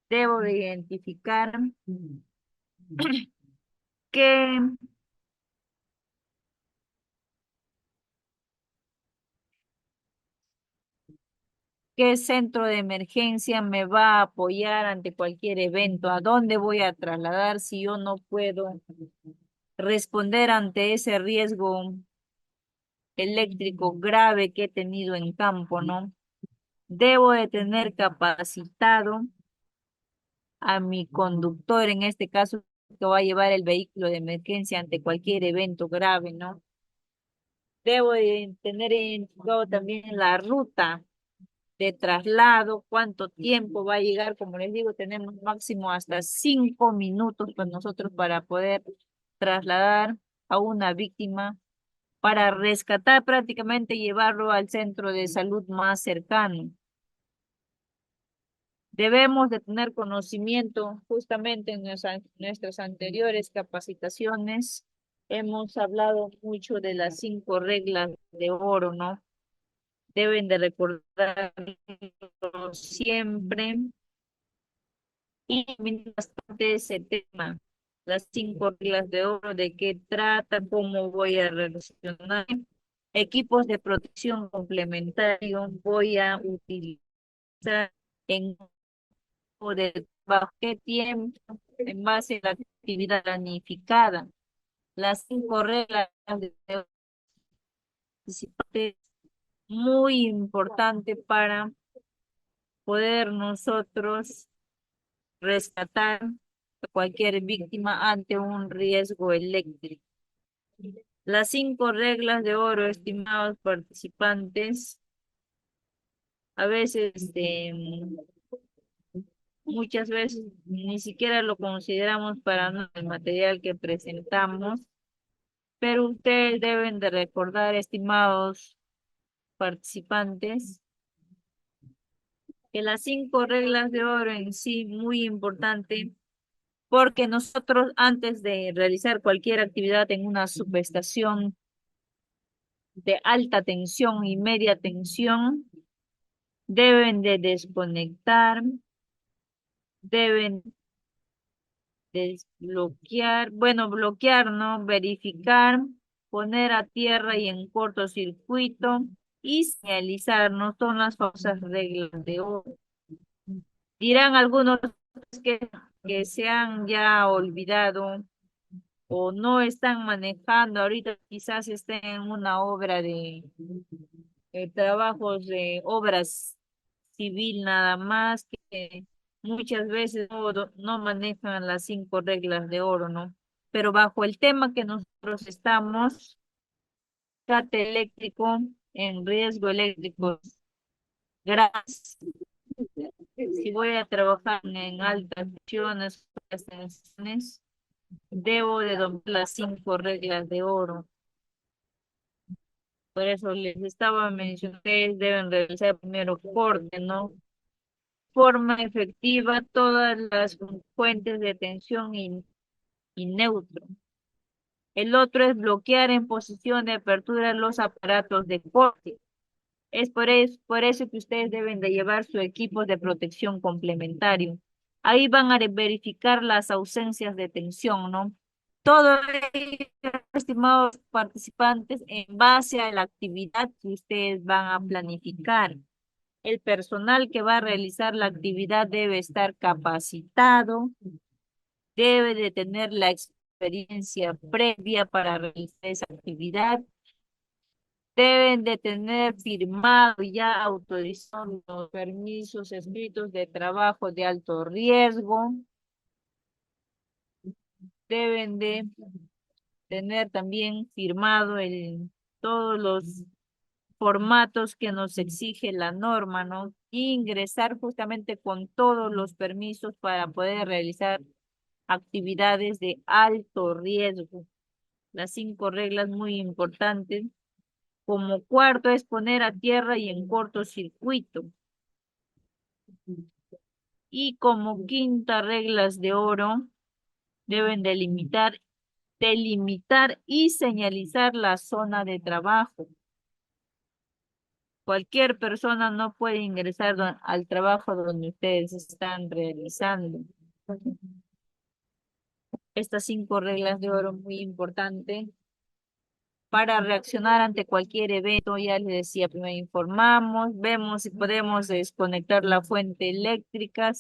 Debo de identificar qué, qué centro de emergencia me va a apoyar ante cualquier evento, a dónde voy a trasladar si yo no puedo responder ante ese riesgo eléctrico grave que he tenido en campo, ¿no? Debo de tener capacitado a mi conductor, en este caso, que va a llevar el vehículo de emergencia ante cualquier evento grave, ¿no? Debo de tener identificado también la ruta de traslado, cuánto tiempo va a llegar, como les digo, tenemos máximo hasta 5 minutos pues nosotros para poder trasladar a una víctima, para rescatar prácticamente llevarlo al centro de salud más cercano. Debemos de tener conocimiento justamente en nuestras anteriores capacitaciones. Hemos hablado mucho de las 5 reglas de oro, ¿no? Deben de recordarlo siempre y mirar bastante ese tema. Las 5 reglas de oro, de qué trata, cómo voy a relacionar. Equipos de protección complementario voy a utilizar en o de bajo qué tiempo en base a la actividad planificada. Las 5 reglas de participante muy importante para poder nosotros rescatar a cualquier víctima ante un riesgo eléctrico. Las 5 reglas de oro, estimados participantes, a veces, muchas veces ni siquiera lo consideramos para el material que presentamos, pero ustedes deben de recordar, estimados participantes, que las 5 reglas de oro en sí, muy importante, porque nosotros antes de realizar cualquier actividad en una subestación de alta tensión y media tensión, deben de desconectar, deben desbloquear, bueno, bloquear, ¿no? Verificar, poner a tierra y en cortocircuito y señalizar, no son las famosas reglas de oro. Dirán algunos que, que se han ya olvidado o no están manejando, ahorita quizás estén en una obra de trabajos de obras civil nada más, que muchas veces no manejan las 5 reglas de oro, ¿no? Pero bajo el tema que nosotros estamos, rescate eléctrico en riesgo eléctrico, gracias. Si voy a trabajar en altas tensiones, debo de dominar las 5 reglas de oro. Por eso les estaba mencionando, ustedes deben realizar primero corte, ¿no? Forma efectiva todas las fuentes de tensión y neutro. El otro es bloquear en posición de apertura los aparatos de corte. Es por eso que ustedes deben de llevar su equipo de protección complementario. Ahí van a verificar las ausencias de tensión, ¿no? Todo ello, estimados participantes, en base a la actividad que ustedes van a planificar. El personal que va a realizar la actividad debe estar capacitado, debe de tener la experiencia previa para realizar esa actividad, deben de tener firmado y ya autorizado los permisos escritos de trabajo de alto riesgo, deben de tener también firmado todos los formatos que nos exige la norma, ¿no? Ingresar justamente con todos los permisos para poder realizar actividades de alto riesgo. Las 5 reglas muy importantes. Como cuarto es poner a tierra y en cortocircuito. Y como quinta reglas de oro, deben delimitar y señalizar la zona de trabajo. Cualquier persona no puede ingresar al trabajo donde ustedes están realizando. Estas 5 reglas de oro muy importante para reaccionar ante cualquier evento. Ya les decía, primero informamos, vemos si podemos desconectar la fuente eléctrica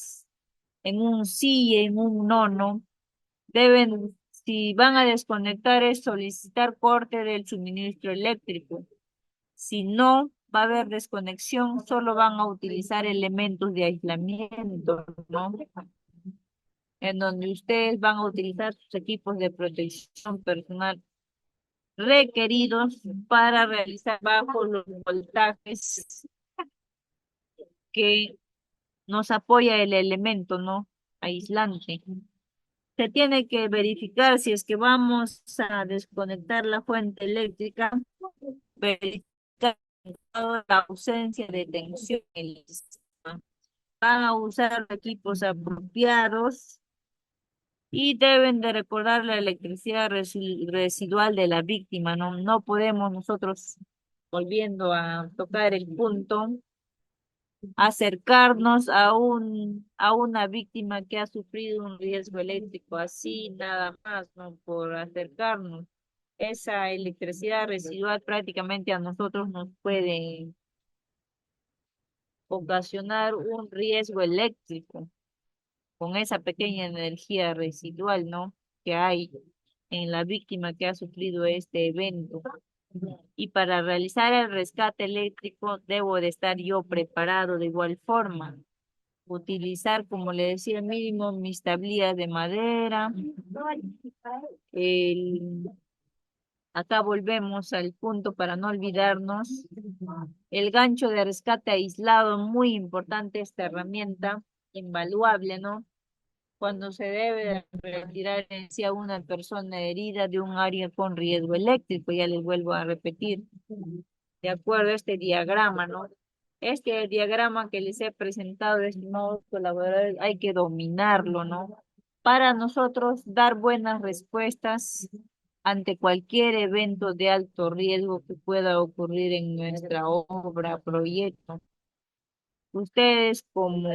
en un sí y en un no, ¿no? Deben, si van a desconectar, es solicitar corte del suministro eléctrico. Si no va a haber desconexión, solo van a utilizar elementos de aislamiento, ¿no? En donde ustedes van a utilizar sus equipos de protección personal requeridos para realizar bajo los voltajes que nos apoya el elemento, ¿no? Aislante. Se tiene que verificar si es que vamos a desconectar la fuente eléctrica, verificar toda la ausencia de tensión en el sistema. van a usar equipos apropiados y deben de recordar la electricidad residual de la víctima, ¿no? No podemos nosotros, volviendo a tocar el punto, acercarnos a una víctima que ha sufrido un riesgo eléctrico así, nada más, ¿no? Por acercarnos. Esa electricidad residual prácticamente a nosotros nos puede ocasionar un riesgo eléctrico con esa pequeña energía residual, ¿no? Que hay en la víctima que ha sufrido este evento. Y para realizar el rescate eléctrico debo de estar yo preparado de igual forma. Utilizar, como le decía, mínimo mis tablillas de madera. El, acá volvemos al punto para no olvidarnos. El gancho de rescate aislado, muy importante esta herramienta, invaluable, ¿no? Cuando se debe retirar en sí a una persona herida de un área con riesgo eléctrico, ya les vuelvo a repetir, de acuerdo a este diagrama, ¿no? Este diagrama que les he presentado, estimados colaboradores, hay que dominarlo, ¿no? Para nosotros dar buenas respuestas ante cualquier evento de alto riesgo que pueda ocurrir en nuestra obra, proyecto. Ustedes como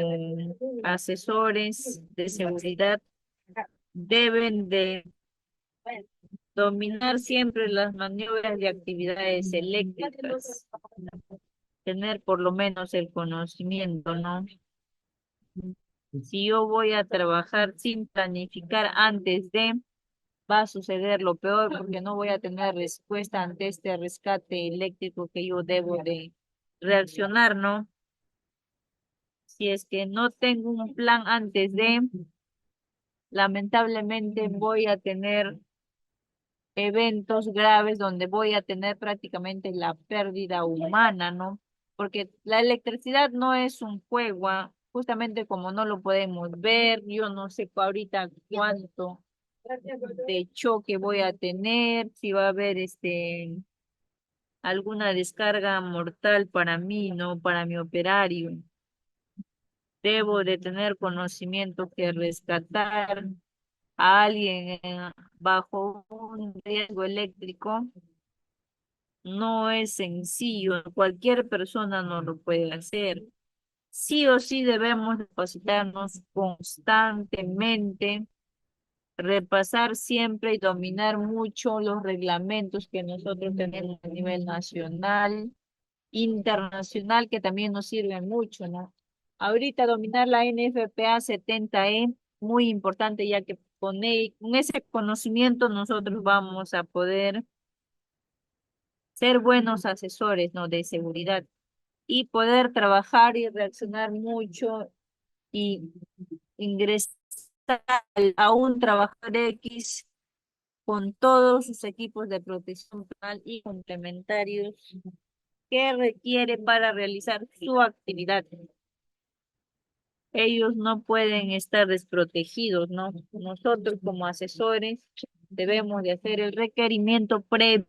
asesores de seguridad deben de dominar siempre las maniobras de actividades eléctricas, tener por lo menos el conocimiento, ¿no? Si yo voy a trabajar sin planificar antes de, va a suceder lo peor porque no voy a tener respuesta ante este rescate eléctrico que yo debo de reaccionar, ¿no? Si es que no tengo un plan antes de, lamentablemente voy a tener eventos graves donde voy a tener prácticamente la pérdida humana, ¿no? Porque la electricidad no es un juego, justamente como no lo podemos ver, yo no sé ahorita cuánto de choque voy a tener, si va a haber alguna descarga mortal para mí, ¿no? Para mi operario. Debo de tener conocimiento que rescatar a alguien bajo un riesgo eléctrico no es sencillo, cualquier persona no lo puede hacer. Sí o sí debemos capacitarnos constantemente, repasar siempre y dominar mucho los reglamentos que nosotros tenemos a nivel nacional, internacional, que también nos sirven mucho, ¿no? Ahorita dominar la NFPA 70E, muy importante, ya que con ese conocimiento nosotros vamos a poder ser buenos asesores, ¿no? De seguridad y poder trabajar y reaccionar mucho y ingresar a un trabajador X con todos sus equipos de protección personal y complementarios que requiere para realizar su actividad. Ellos no pueden estar desprotegidos, ¿no? Nosotros como asesores debemos de hacer el requerimiento previo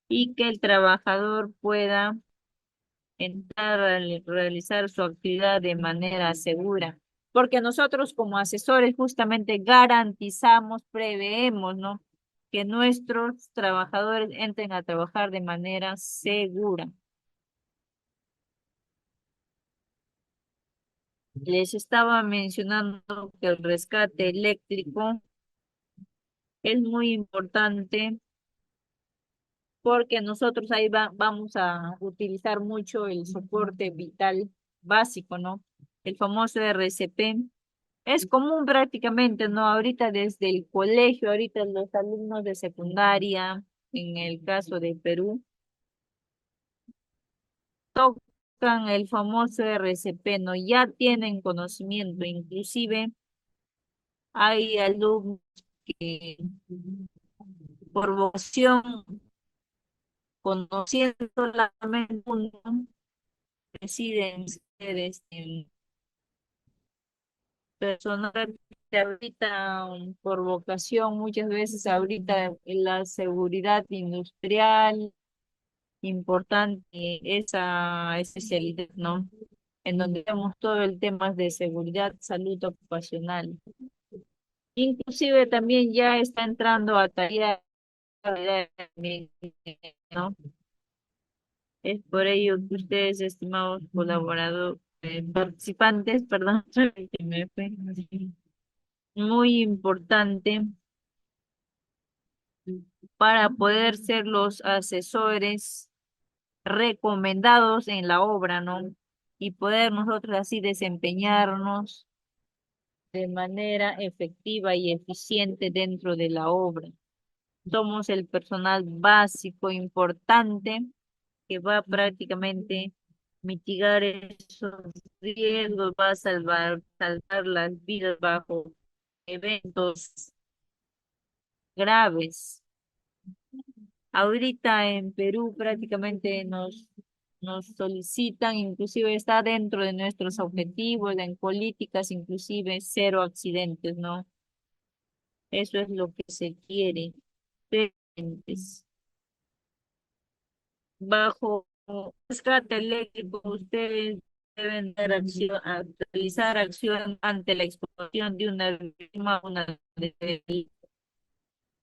y que el trabajador pueda entrar a realizar su actividad de manera segura. Porque nosotros como asesores justamente garantizamos, preveemos, ¿no? Que nuestros trabajadores entren a trabajar de manera segura. Les estaba mencionando que el rescate eléctrico es muy importante porque nosotros ahí vamos a utilizar mucho el soporte vital básico, ¿no? El famoso RCP. Es común prácticamente, ¿no? Ahorita desde el colegio, ahorita los alumnos de secundaria, en el caso de Perú, tocan el famoso RCP, ¿no? Ya tienen conocimiento, inclusive hay alumnos que por vocación, conociendo solamente uno, deciden ser personas que ahorita por vocación, muchas veces ahorita en la seguridad industrial, importante esa especialidad, ¿no? en donde vemos todo el tema de seguridad, salud ocupacional. Inclusive también ya está entrando a tareas, ¿no? Es por ello que ustedes, estimados colaboradores, participantes, perdón, que me fue, muy importante para poder ser los asesores recomendados en la obra, ¿no? Y poder nosotros así desempeñarnos de manera efectiva y eficiente dentro de la obra. Somos el personal básico importante que va prácticamente mitigar esos riesgos, va a salvar las vidas bajo eventos graves. Ahorita en Perú prácticamente nos solicitan, inclusive está dentro de nuestros objetivos, en políticas, inclusive cero accidentes, ¿no? Eso es lo que se quiere. Accidentes. Bajo rescate eléctrico, ustedes deben dar acción, realizar acción ante la exposición de una víctima,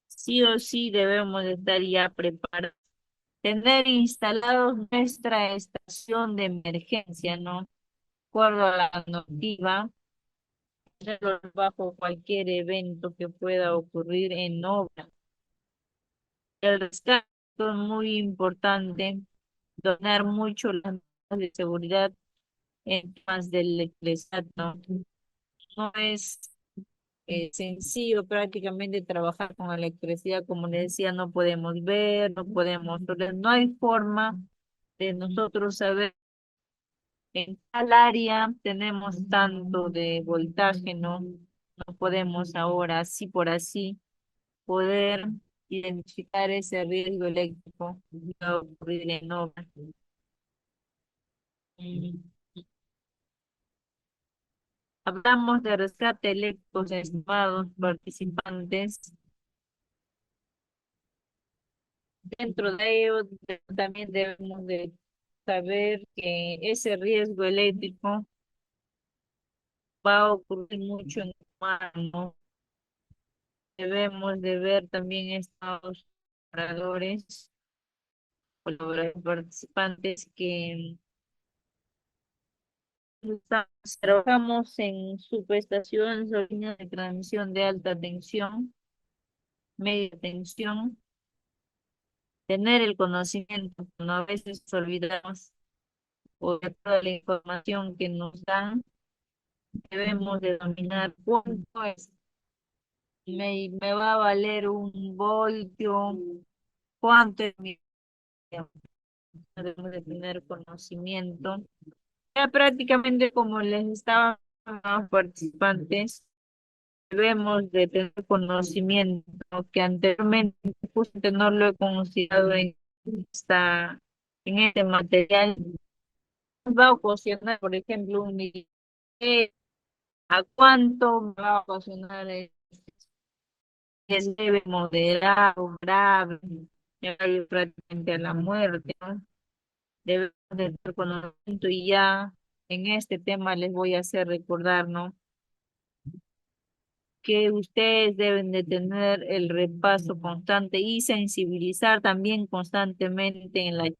sí o sí debemos de estar ya preparados. Tener instalados nuestra estación de emergencia, ¿no? De acuerdo a la normativa, bajo cualquier evento que pueda ocurrir en obra. El rescate es muy importante, donar mucho las medidas de seguridad en temas de electricidad, ¿no? No es sencillo prácticamente trabajar con electricidad, como les decía, no podemos ver, no podemos oler, no hay forma de nosotros saber en tal área tenemos tanto de voltaje, ¿no? No podemos ahora, así por así, poder identificar ese riesgo eléctrico que va a ocurrir en obra. Mm, Hablamos de rescate eléctrico, estimados participantes. Dentro de ello, también debemos de saber que ese riesgo eléctrico va a ocurrir mucho en humanos. Debemos de ver también estos colaboradores participantes que trabajamos en subestaciones o líneas de transmisión de alta tensión, media tensión, tener el conocimiento, no a veces olvidamos o de toda la información que nos dan, debemos de dominar cuánto es, me va a valer un voltio, cuánto es mi, debemos de tener conocimiento. Ya prácticamente como les estaban los participantes, debemos de tener conocimiento que anteriormente justo no lo he considerado en este material. Va a ocasionar, por ejemplo, un nivel, a cuánto me va a ocasionar es leve, moderado, grave, ya ir prácticamente a la muerte, ¿no? Debemos de tener conocimiento y ya en este tema les voy a hacer recordar, ¿no? Que ustedes deben de tener el repaso constante y sensibilizar también constantemente en las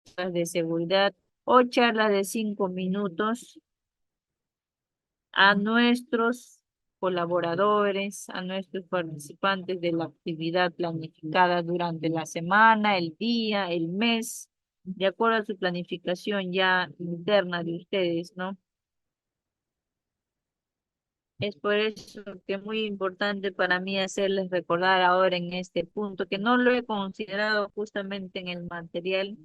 charlas de seguridad o charlas de 5 minutos a nuestros colaboradores, a nuestros participantes de la actividad planificada durante la semana, el día, el mes, de acuerdo a su planificación ya interna de ustedes, ¿no? Es por eso que es muy importante para mí hacerles recordar ahora en este punto que no lo he considerado justamente en el material,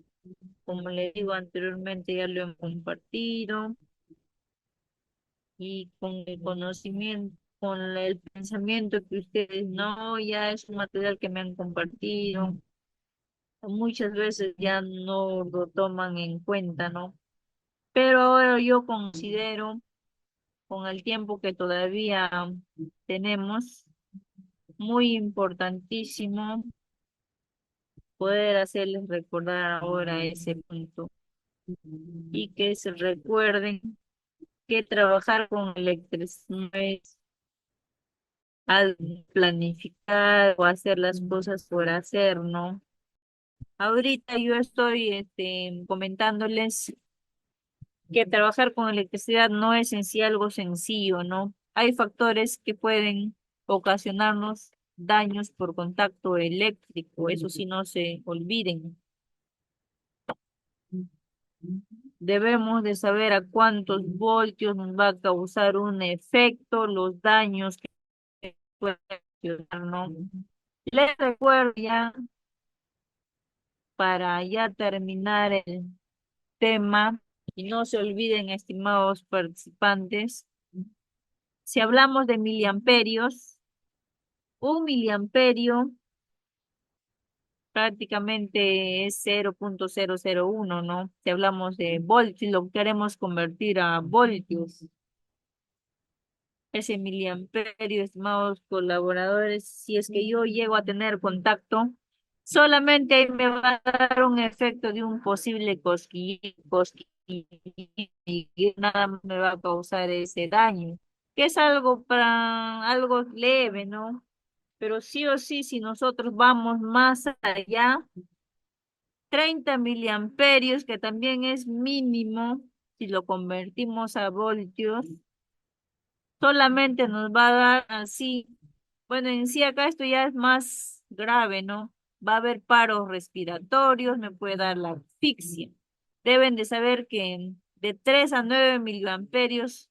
como les digo anteriormente, ya lo hemos compartido y con el conocimiento, con el pensamiento que ustedes no, ya es un material que me han compartido, muchas veces ya no lo toman en cuenta, ¿no? Pero ahora yo considero, con el tiempo que todavía tenemos, muy importantísimo poder hacerles recordar ahora ese punto y que se recuerden que trabajar con electricidad no es algo planificar o hacer las cosas por hacer, ¿no? Ahorita yo estoy comentándoles que trabajar con electricidad no es en sí algo sencillo, ¿no? Hay factores que pueden ocasionarnos daños por contacto eléctrico, eso sí no se olviden. Debemos de saber a cuántos voltios nos va a causar un efecto, los daños que puede ocasionar, ¿no? Les recuerdo ya, para ya terminar el tema, y no se olviden, estimados participantes, si hablamos de miliamperios, un miliamperio prácticamente es 0,001, ¿no? Si hablamos de voltios, lo queremos convertir a voltios. Ese miliamperio, estimados colaboradores, si es que yo llego a tener contacto, solamente ahí me va a dar un efecto de un posible cosquilleo y nada más me va a causar ese daño, que es algo para algo leve, ¿no? Pero sí o sí, si nosotros vamos más allá, 30 miliamperios, que también es mínimo, si lo convertimos a voltios, solamente nos va a dar así. Bueno, en sí acá esto ya es más grave, ¿no? Va a haber paros respiratorios, me puede dar la asfixia. Deben de saber que de 3 a 9 miliamperios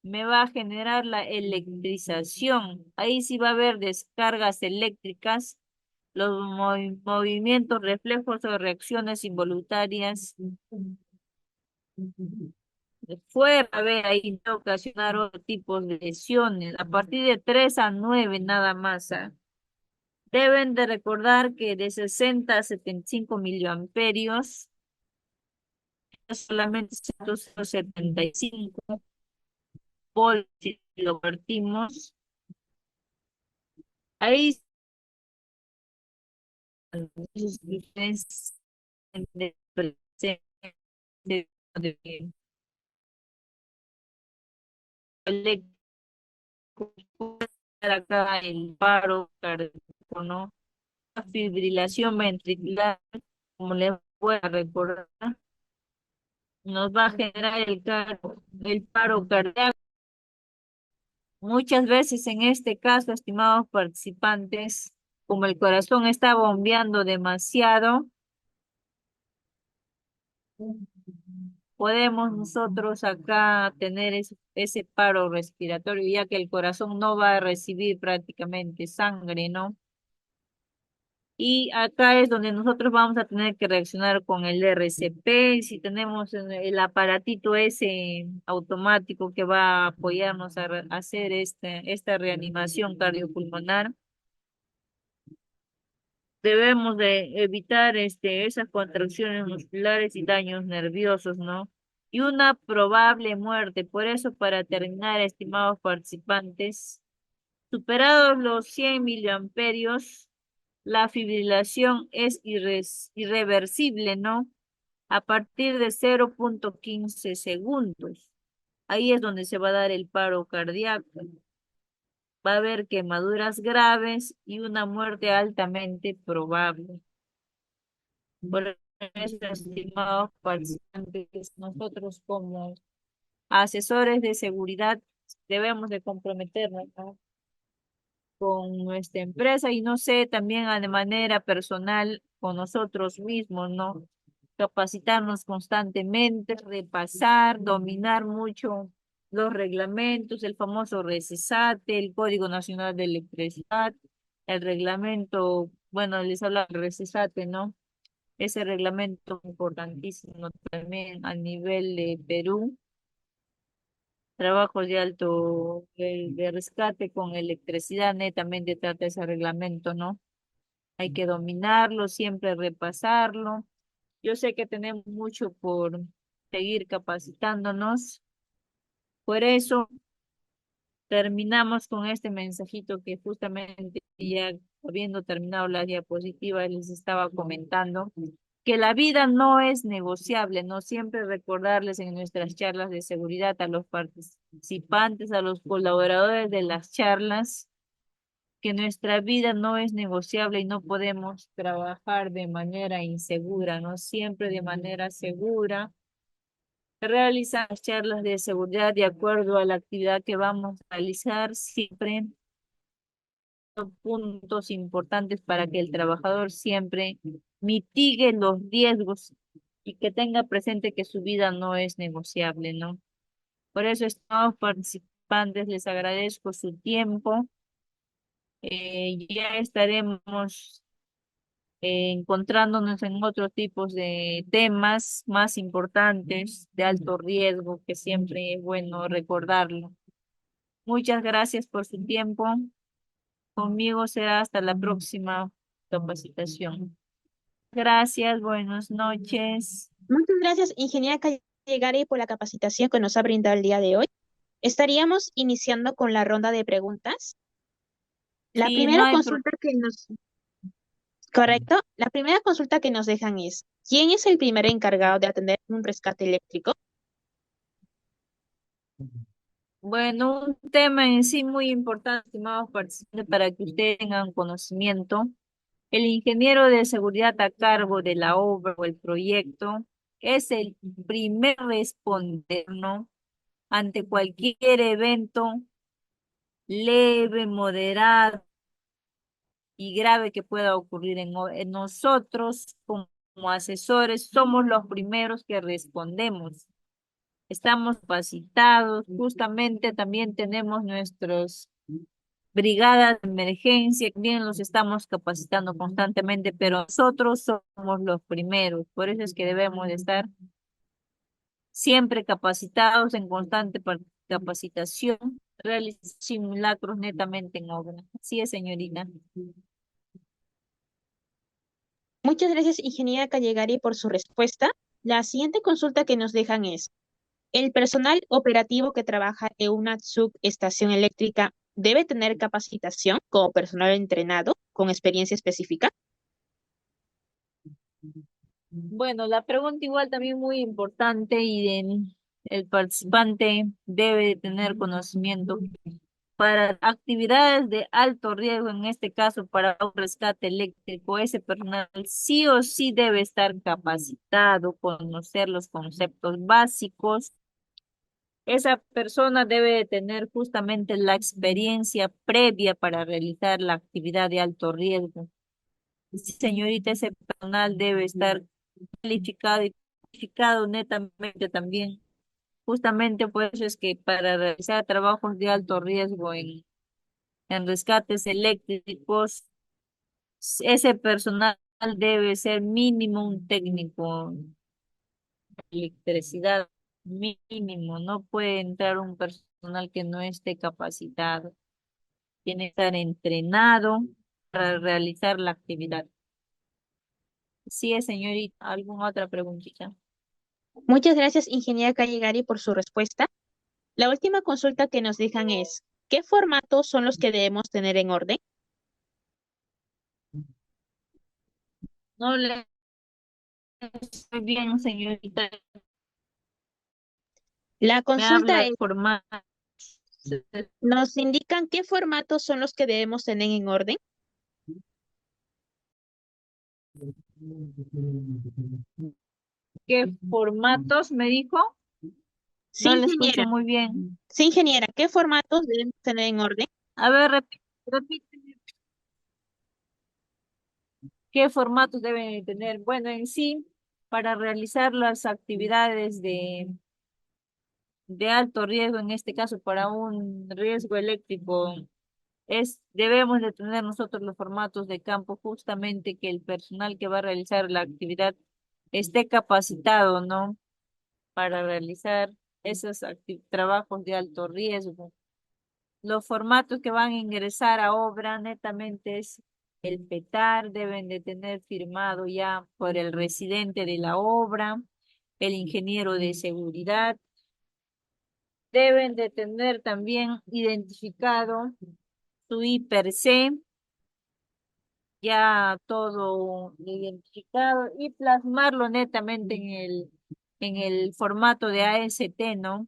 me va a generar la electrización. Ahí sí va a haber descargas eléctricas, los movimientos, reflejos o reacciones involuntarias. Fuera, a ver, ahí no ocasionar otro tipo de lesiones. A partir de 3 a 9 nada más. Deben de recordar que de 60 a 75 miliamperios, solamente 175 voltios, si lo partimos. Ahí es de presente de eléctrico, acá el paro cardíaco, ¿no? La fibrilación ventricular, como les voy a recordar, nos va a generar el paro cardíaco. Muchas veces en este caso, estimados participantes, como el corazón está bombeando demasiado, podemos nosotros acá tener ese paro respiratorio, ya que el corazón no va a recibir prácticamente sangre, ¿no? Y acá es donde nosotros vamos a tener que reaccionar con el RCP, si tenemos el aparatito ese automático que va a apoyarnos a hacer esta reanimación cardiopulmonar. Debemos de evitar esas contracciones musculares y daños nerviosos, ¿no? Y una probable muerte. Por eso, para terminar, estimados participantes, superados los 100 miliamperios, la fibrilación es irreversible, ¿no? A partir de 0,15 segundos. Ahí es donde se va a dar el paro cardíaco. Va a haber quemaduras graves y una muerte altamente probable. Por eso, estimados participantes, nosotros como asesores de seguridad debemos de comprometernos, ¿no? Con nuestra empresa y no sé, también de manera personal con nosotros mismos, ¿no? Capacitarnos constantemente, repasar, dominar mucho los reglamentos, el famoso RECESATE, el Código Nacional de Electricidad, el reglamento, bueno, les habla del RECESATE, ¿no? Ese reglamento importantísimo también a nivel de Perú, trabajos de alto de rescate con electricidad, netamente trata ese reglamento, ¿no? Hay que dominarlo, siempre repasarlo. Yo sé que tenemos mucho por seguir capacitándonos, por eso terminamos con este mensajito que justamente ya habiendo terminado la diapositiva les estaba comentando. que la vida no es negociable, no siempre recordarles en nuestras charlas de seguridad a los participantes, a los colaboradores de las charlas, que nuestra vida no es negociable y no podemos trabajar de manera insegura, no siempre de manera segura. Realizar las charlas de seguridad de acuerdo a la actividad que vamos a realizar, siempre son puntos importantes para que el trabajador siempre mitigue los riesgos y que tenga presente que su vida no es negociable, ¿no? Por eso, estimados participantes, les agradezco su tiempo. Ya estaremos encontrándonos en otros tipos de temas más importantes de alto riesgo, que siempre es bueno recordarlo. Muchas gracias por su tiempo. Conmigo será hasta la próxima capacitación. Gracias, buenas noches. Muchas gracias, ingeniera Callegari, por la capacitación que nos ha brindado el día de hoy. Estaríamos iniciando con la ronda de preguntas. La Sí, no primera hay consulta que nos, correcto, la primera consulta que nos dejan es, ¿quién es el primer encargado de atender un rescate eléctrico? Bueno, un tema en sí muy importante, estimados participantes, para que ustedes tengan conocimiento. El ingeniero de seguridad a cargo de la obra o el proyecto es el primer responder, ¿no? Ante cualquier evento leve, moderado y grave que pueda ocurrir en nosotros como asesores, somos los primeros que respondemos. Estamos capacitados, justamente también tenemos nuestros brigadas de emergencia, también los estamos capacitando constantemente, pero nosotros somos los primeros, por eso es que debemos de estar siempre capacitados en constante capacitación, realizar simulacros netamente en obra. Así es, señorita. Muchas gracias, ingeniera Callegari, por su respuesta. La siguiente consulta que nos dejan es, ¿el personal operativo que trabaja en una subestación eléctrica debe tener capacitación como personal entrenado con experiencia específica? Bueno, la pregunta igual también muy importante el participante debe de tener conocimiento para actividades de alto riesgo, en este caso para un rescate eléctrico. Ese personal sí o sí debe estar capacitado, conocer los conceptos básicos. Esa persona debe de tener justamente la experiencia previa para realizar la actividad de alto riesgo. Sí, señorita, ese personal debe estar calificado y calificado netamente también. Justamente por eso es que para realizar trabajos de alto riesgo en rescates eléctricos, ese personal debe ser mínimo un técnico de electricidad, mínimo. No puede entrar un personal que no esté capacitado. Tiene que estar entrenado para realizar la actividad. Sí, señorita, ¿alguna otra preguntita? Muchas gracias, ingeniera Callegari, por su respuesta. La última consulta que nos dejan es, ¿qué formatos son los que debemos tener en orden? No le estoy bien, señorita. La Me consulta habla de es, formal. ¿nos indican qué formatos son los que debemos tener en orden? ¿Qué formatos me dijo? Sí, No le escucho ingeniera. muy bien. Sí, ingeniera, ¿qué formatos debemos tener en orden? A ver, repíteme. ¿Qué formatos deben tener? Bueno, en sí, para realizar las actividades de alto riesgo, en este caso para un riesgo eléctrico, debemos de tener nosotros los formatos de campo, justamente que el personal que va a realizar la actividad esté capacitado, ¿no? Para realizar esos trabajos de alto riesgo. Los formatos que van a ingresar a obra netamente es el PETAR, deben de tener firmado ya por el residente de la obra, el ingeniero de seguridad, deben de tener también identificado su IPRC, ya todo identificado y plasmarlo netamente en el formato de AST, ¿no?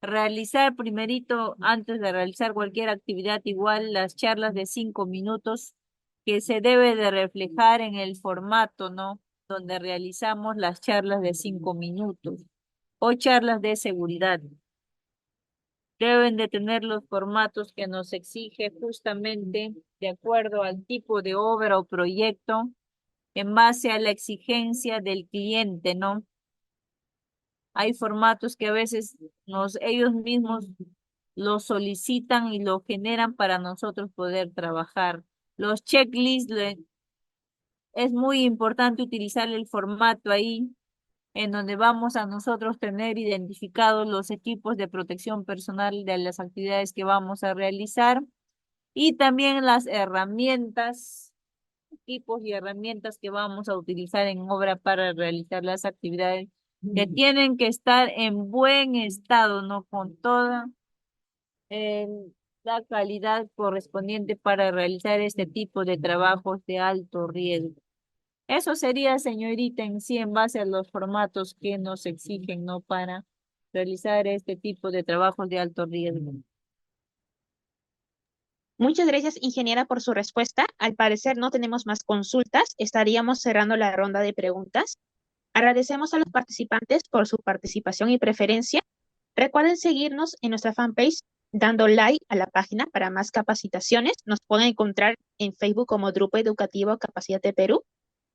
Realizar primerito, antes de realizar cualquier actividad, igual las charlas de 5 minutos que se debe de reflejar en el formato, ¿no? Donde realizamos las charlas de 5 minutos o charlas de seguridad. Deben de tener los formatos que nos exige justamente de acuerdo al tipo de obra o proyecto, en base a la exigencia del cliente, ¿no? Hay formatos que a veces ellos mismos lo solicitan y lo generan para nosotros poder trabajar. Los checklists, es muy importante utilizar el formato ahí, en donde vamos a nosotros tener identificados los equipos de protección personal de las actividades que vamos a realizar y también las herramientas, equipos y herramientas que vamos a utilizar en obra para realizar las actividades que tienen que estar en buen estado, ¿no? Con toda eh, la calidad correspondiente para realizar este tipo de trabajos de alto riesgo. Eso sería, señorita, en sí, en base a los formatos que nos exigen, ¿no? Para realizar este tipo de trabajos de alto riesgo. Muchas gracias, ingeniera, por su respuesta. Al parecer no tenemos más consultas. Estaríamos cerrando la ronda de preguntas. Agradecemos a los participantes por su participación y preferencia. Recuerden seguirnos en nuestra fanpage dando like a la página para más capacitaciones. Nos pueden encontrar en Facebook como Grupo Educativo Capacítate Perú.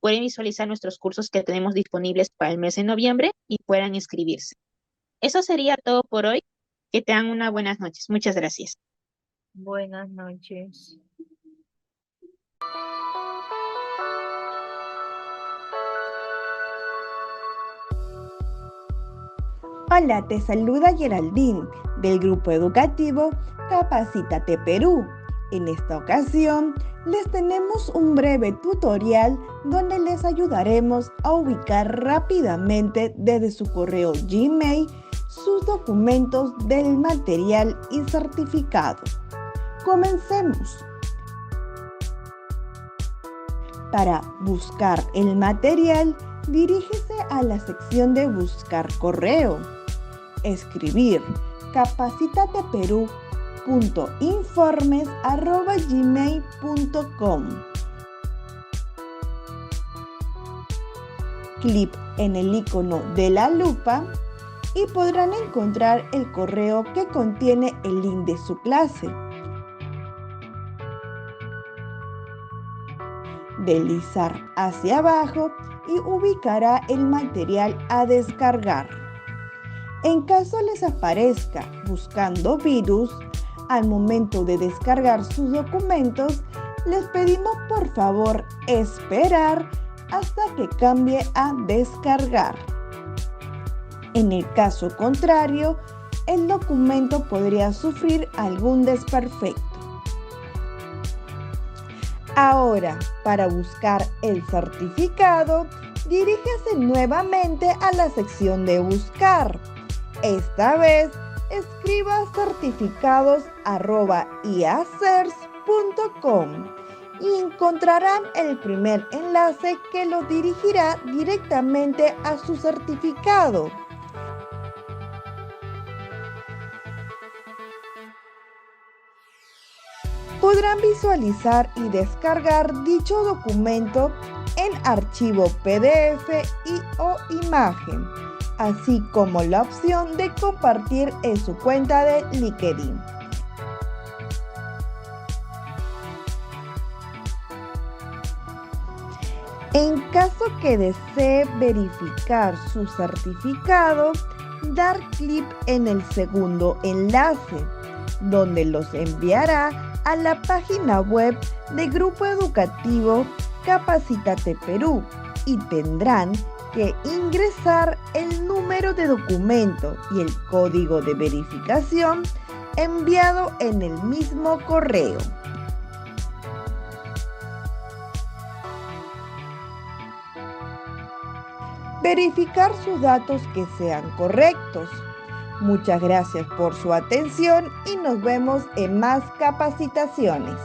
Pueden visualizar nuestros cursos que tenemos disponibles para el mes de noviembre y puedan inscribirse. Eso sería todo por hoy. Que tengan unas buenas noches. Muchas gracias. Buenas noches. Hola, te saluda Geraldine del Grupo Educativo Capacítate Perú. En esta ocasión les tenemos un breve tutorial donde les ayudaremos a ubicar rápidamente desde su correo Gmail sus documentos del material y certificado. Comencemos. Para buscar el material, dirígese a la sección de Buscar correo. Escribir capacitateperú.informes@gmail.com. Clic en el icono de la lupa y podrán encontrar el correo que contiene el link de su clase. Deslizar hacia abajo y ubicará el material a descargar. En caso les aparezca buscando virus, al momento de descargar sus documentos, les pedimos por favor esperar hasta que cambie a descargar. En el caso contrario, el documento podría sufrir algún desperfecto. Ahora, para buscar el certificado, dirígese nuevamente a la sección de Buscar. Esta vez, escriba certificados@iacers.com y encontrarán el primer enlace que lo dirigirá directamente a su certificado. Podrán visualizar y descargar dicho documento en archivo PDF o imagen, así como la opción de compartir en su cuenta de LinkedIn. En caso que desee verificar su certificado, dar clic en el segundo enlace, donde los enviará a la página web de Grupo Educativo Capacítate Perú y tendrán que ingresar el número de documento y el código de verificación enviado en el mismo correo. Verificar sus datos que sean correctos. Muchas gracias por su atención y nos vemos en más capacitaciones.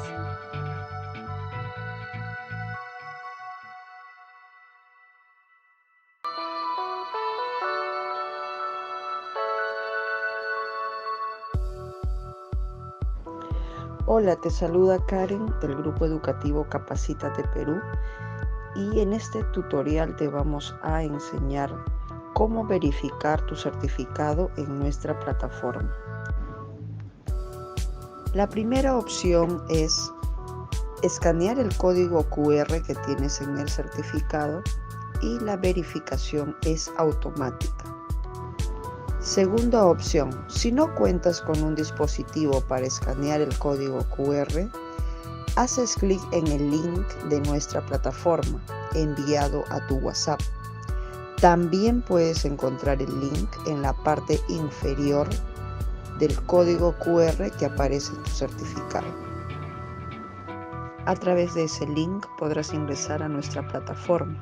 Hola, te saluda Karen del Grupo Educativo Capacítate Perú y en este tutorial te vamos a enseñar cómo verificar tu certificado en nuestra plataforma. La primera opción es escanear el código QR que tienes en el certificado y la verificación es automática. Segunda opción, si no cuentas con un dispositivo para escanear el código QR, haces clic en el link de nuestra plataforma enviado a tu WhatsApp. También puedes encontrar el link en la parte inferior del código QR que aparece en tu certificado. A través de ese link podrás ingresar a nuestra plataforma.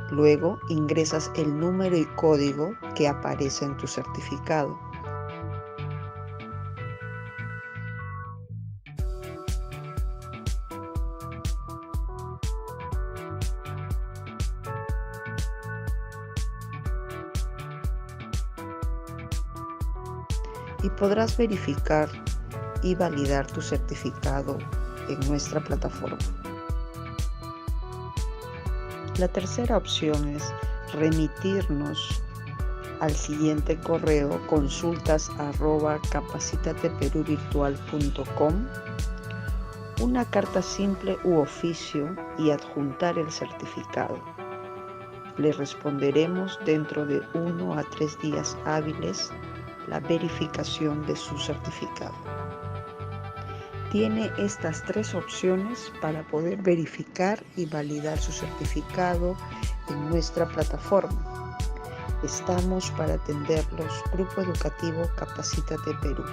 Luego ingresas el número y código que aparece en tu certificado. Y podrás verificar y validar tu certificado en nuestra plataforma. La tercera opción es remitirnos al siguiente correo consultas@capacitateperuvirtual.com una carta simple u oficio y adjuntar el certificado. Le responderemos dentro de 1 a 3 días hábiles la verificación de su certificado. Tiene estas 3 opciones para poder verificar y validar su certificado en nuestra plataforma. Estamos para atenderlos. Grupo Educativo Capacítate Perú.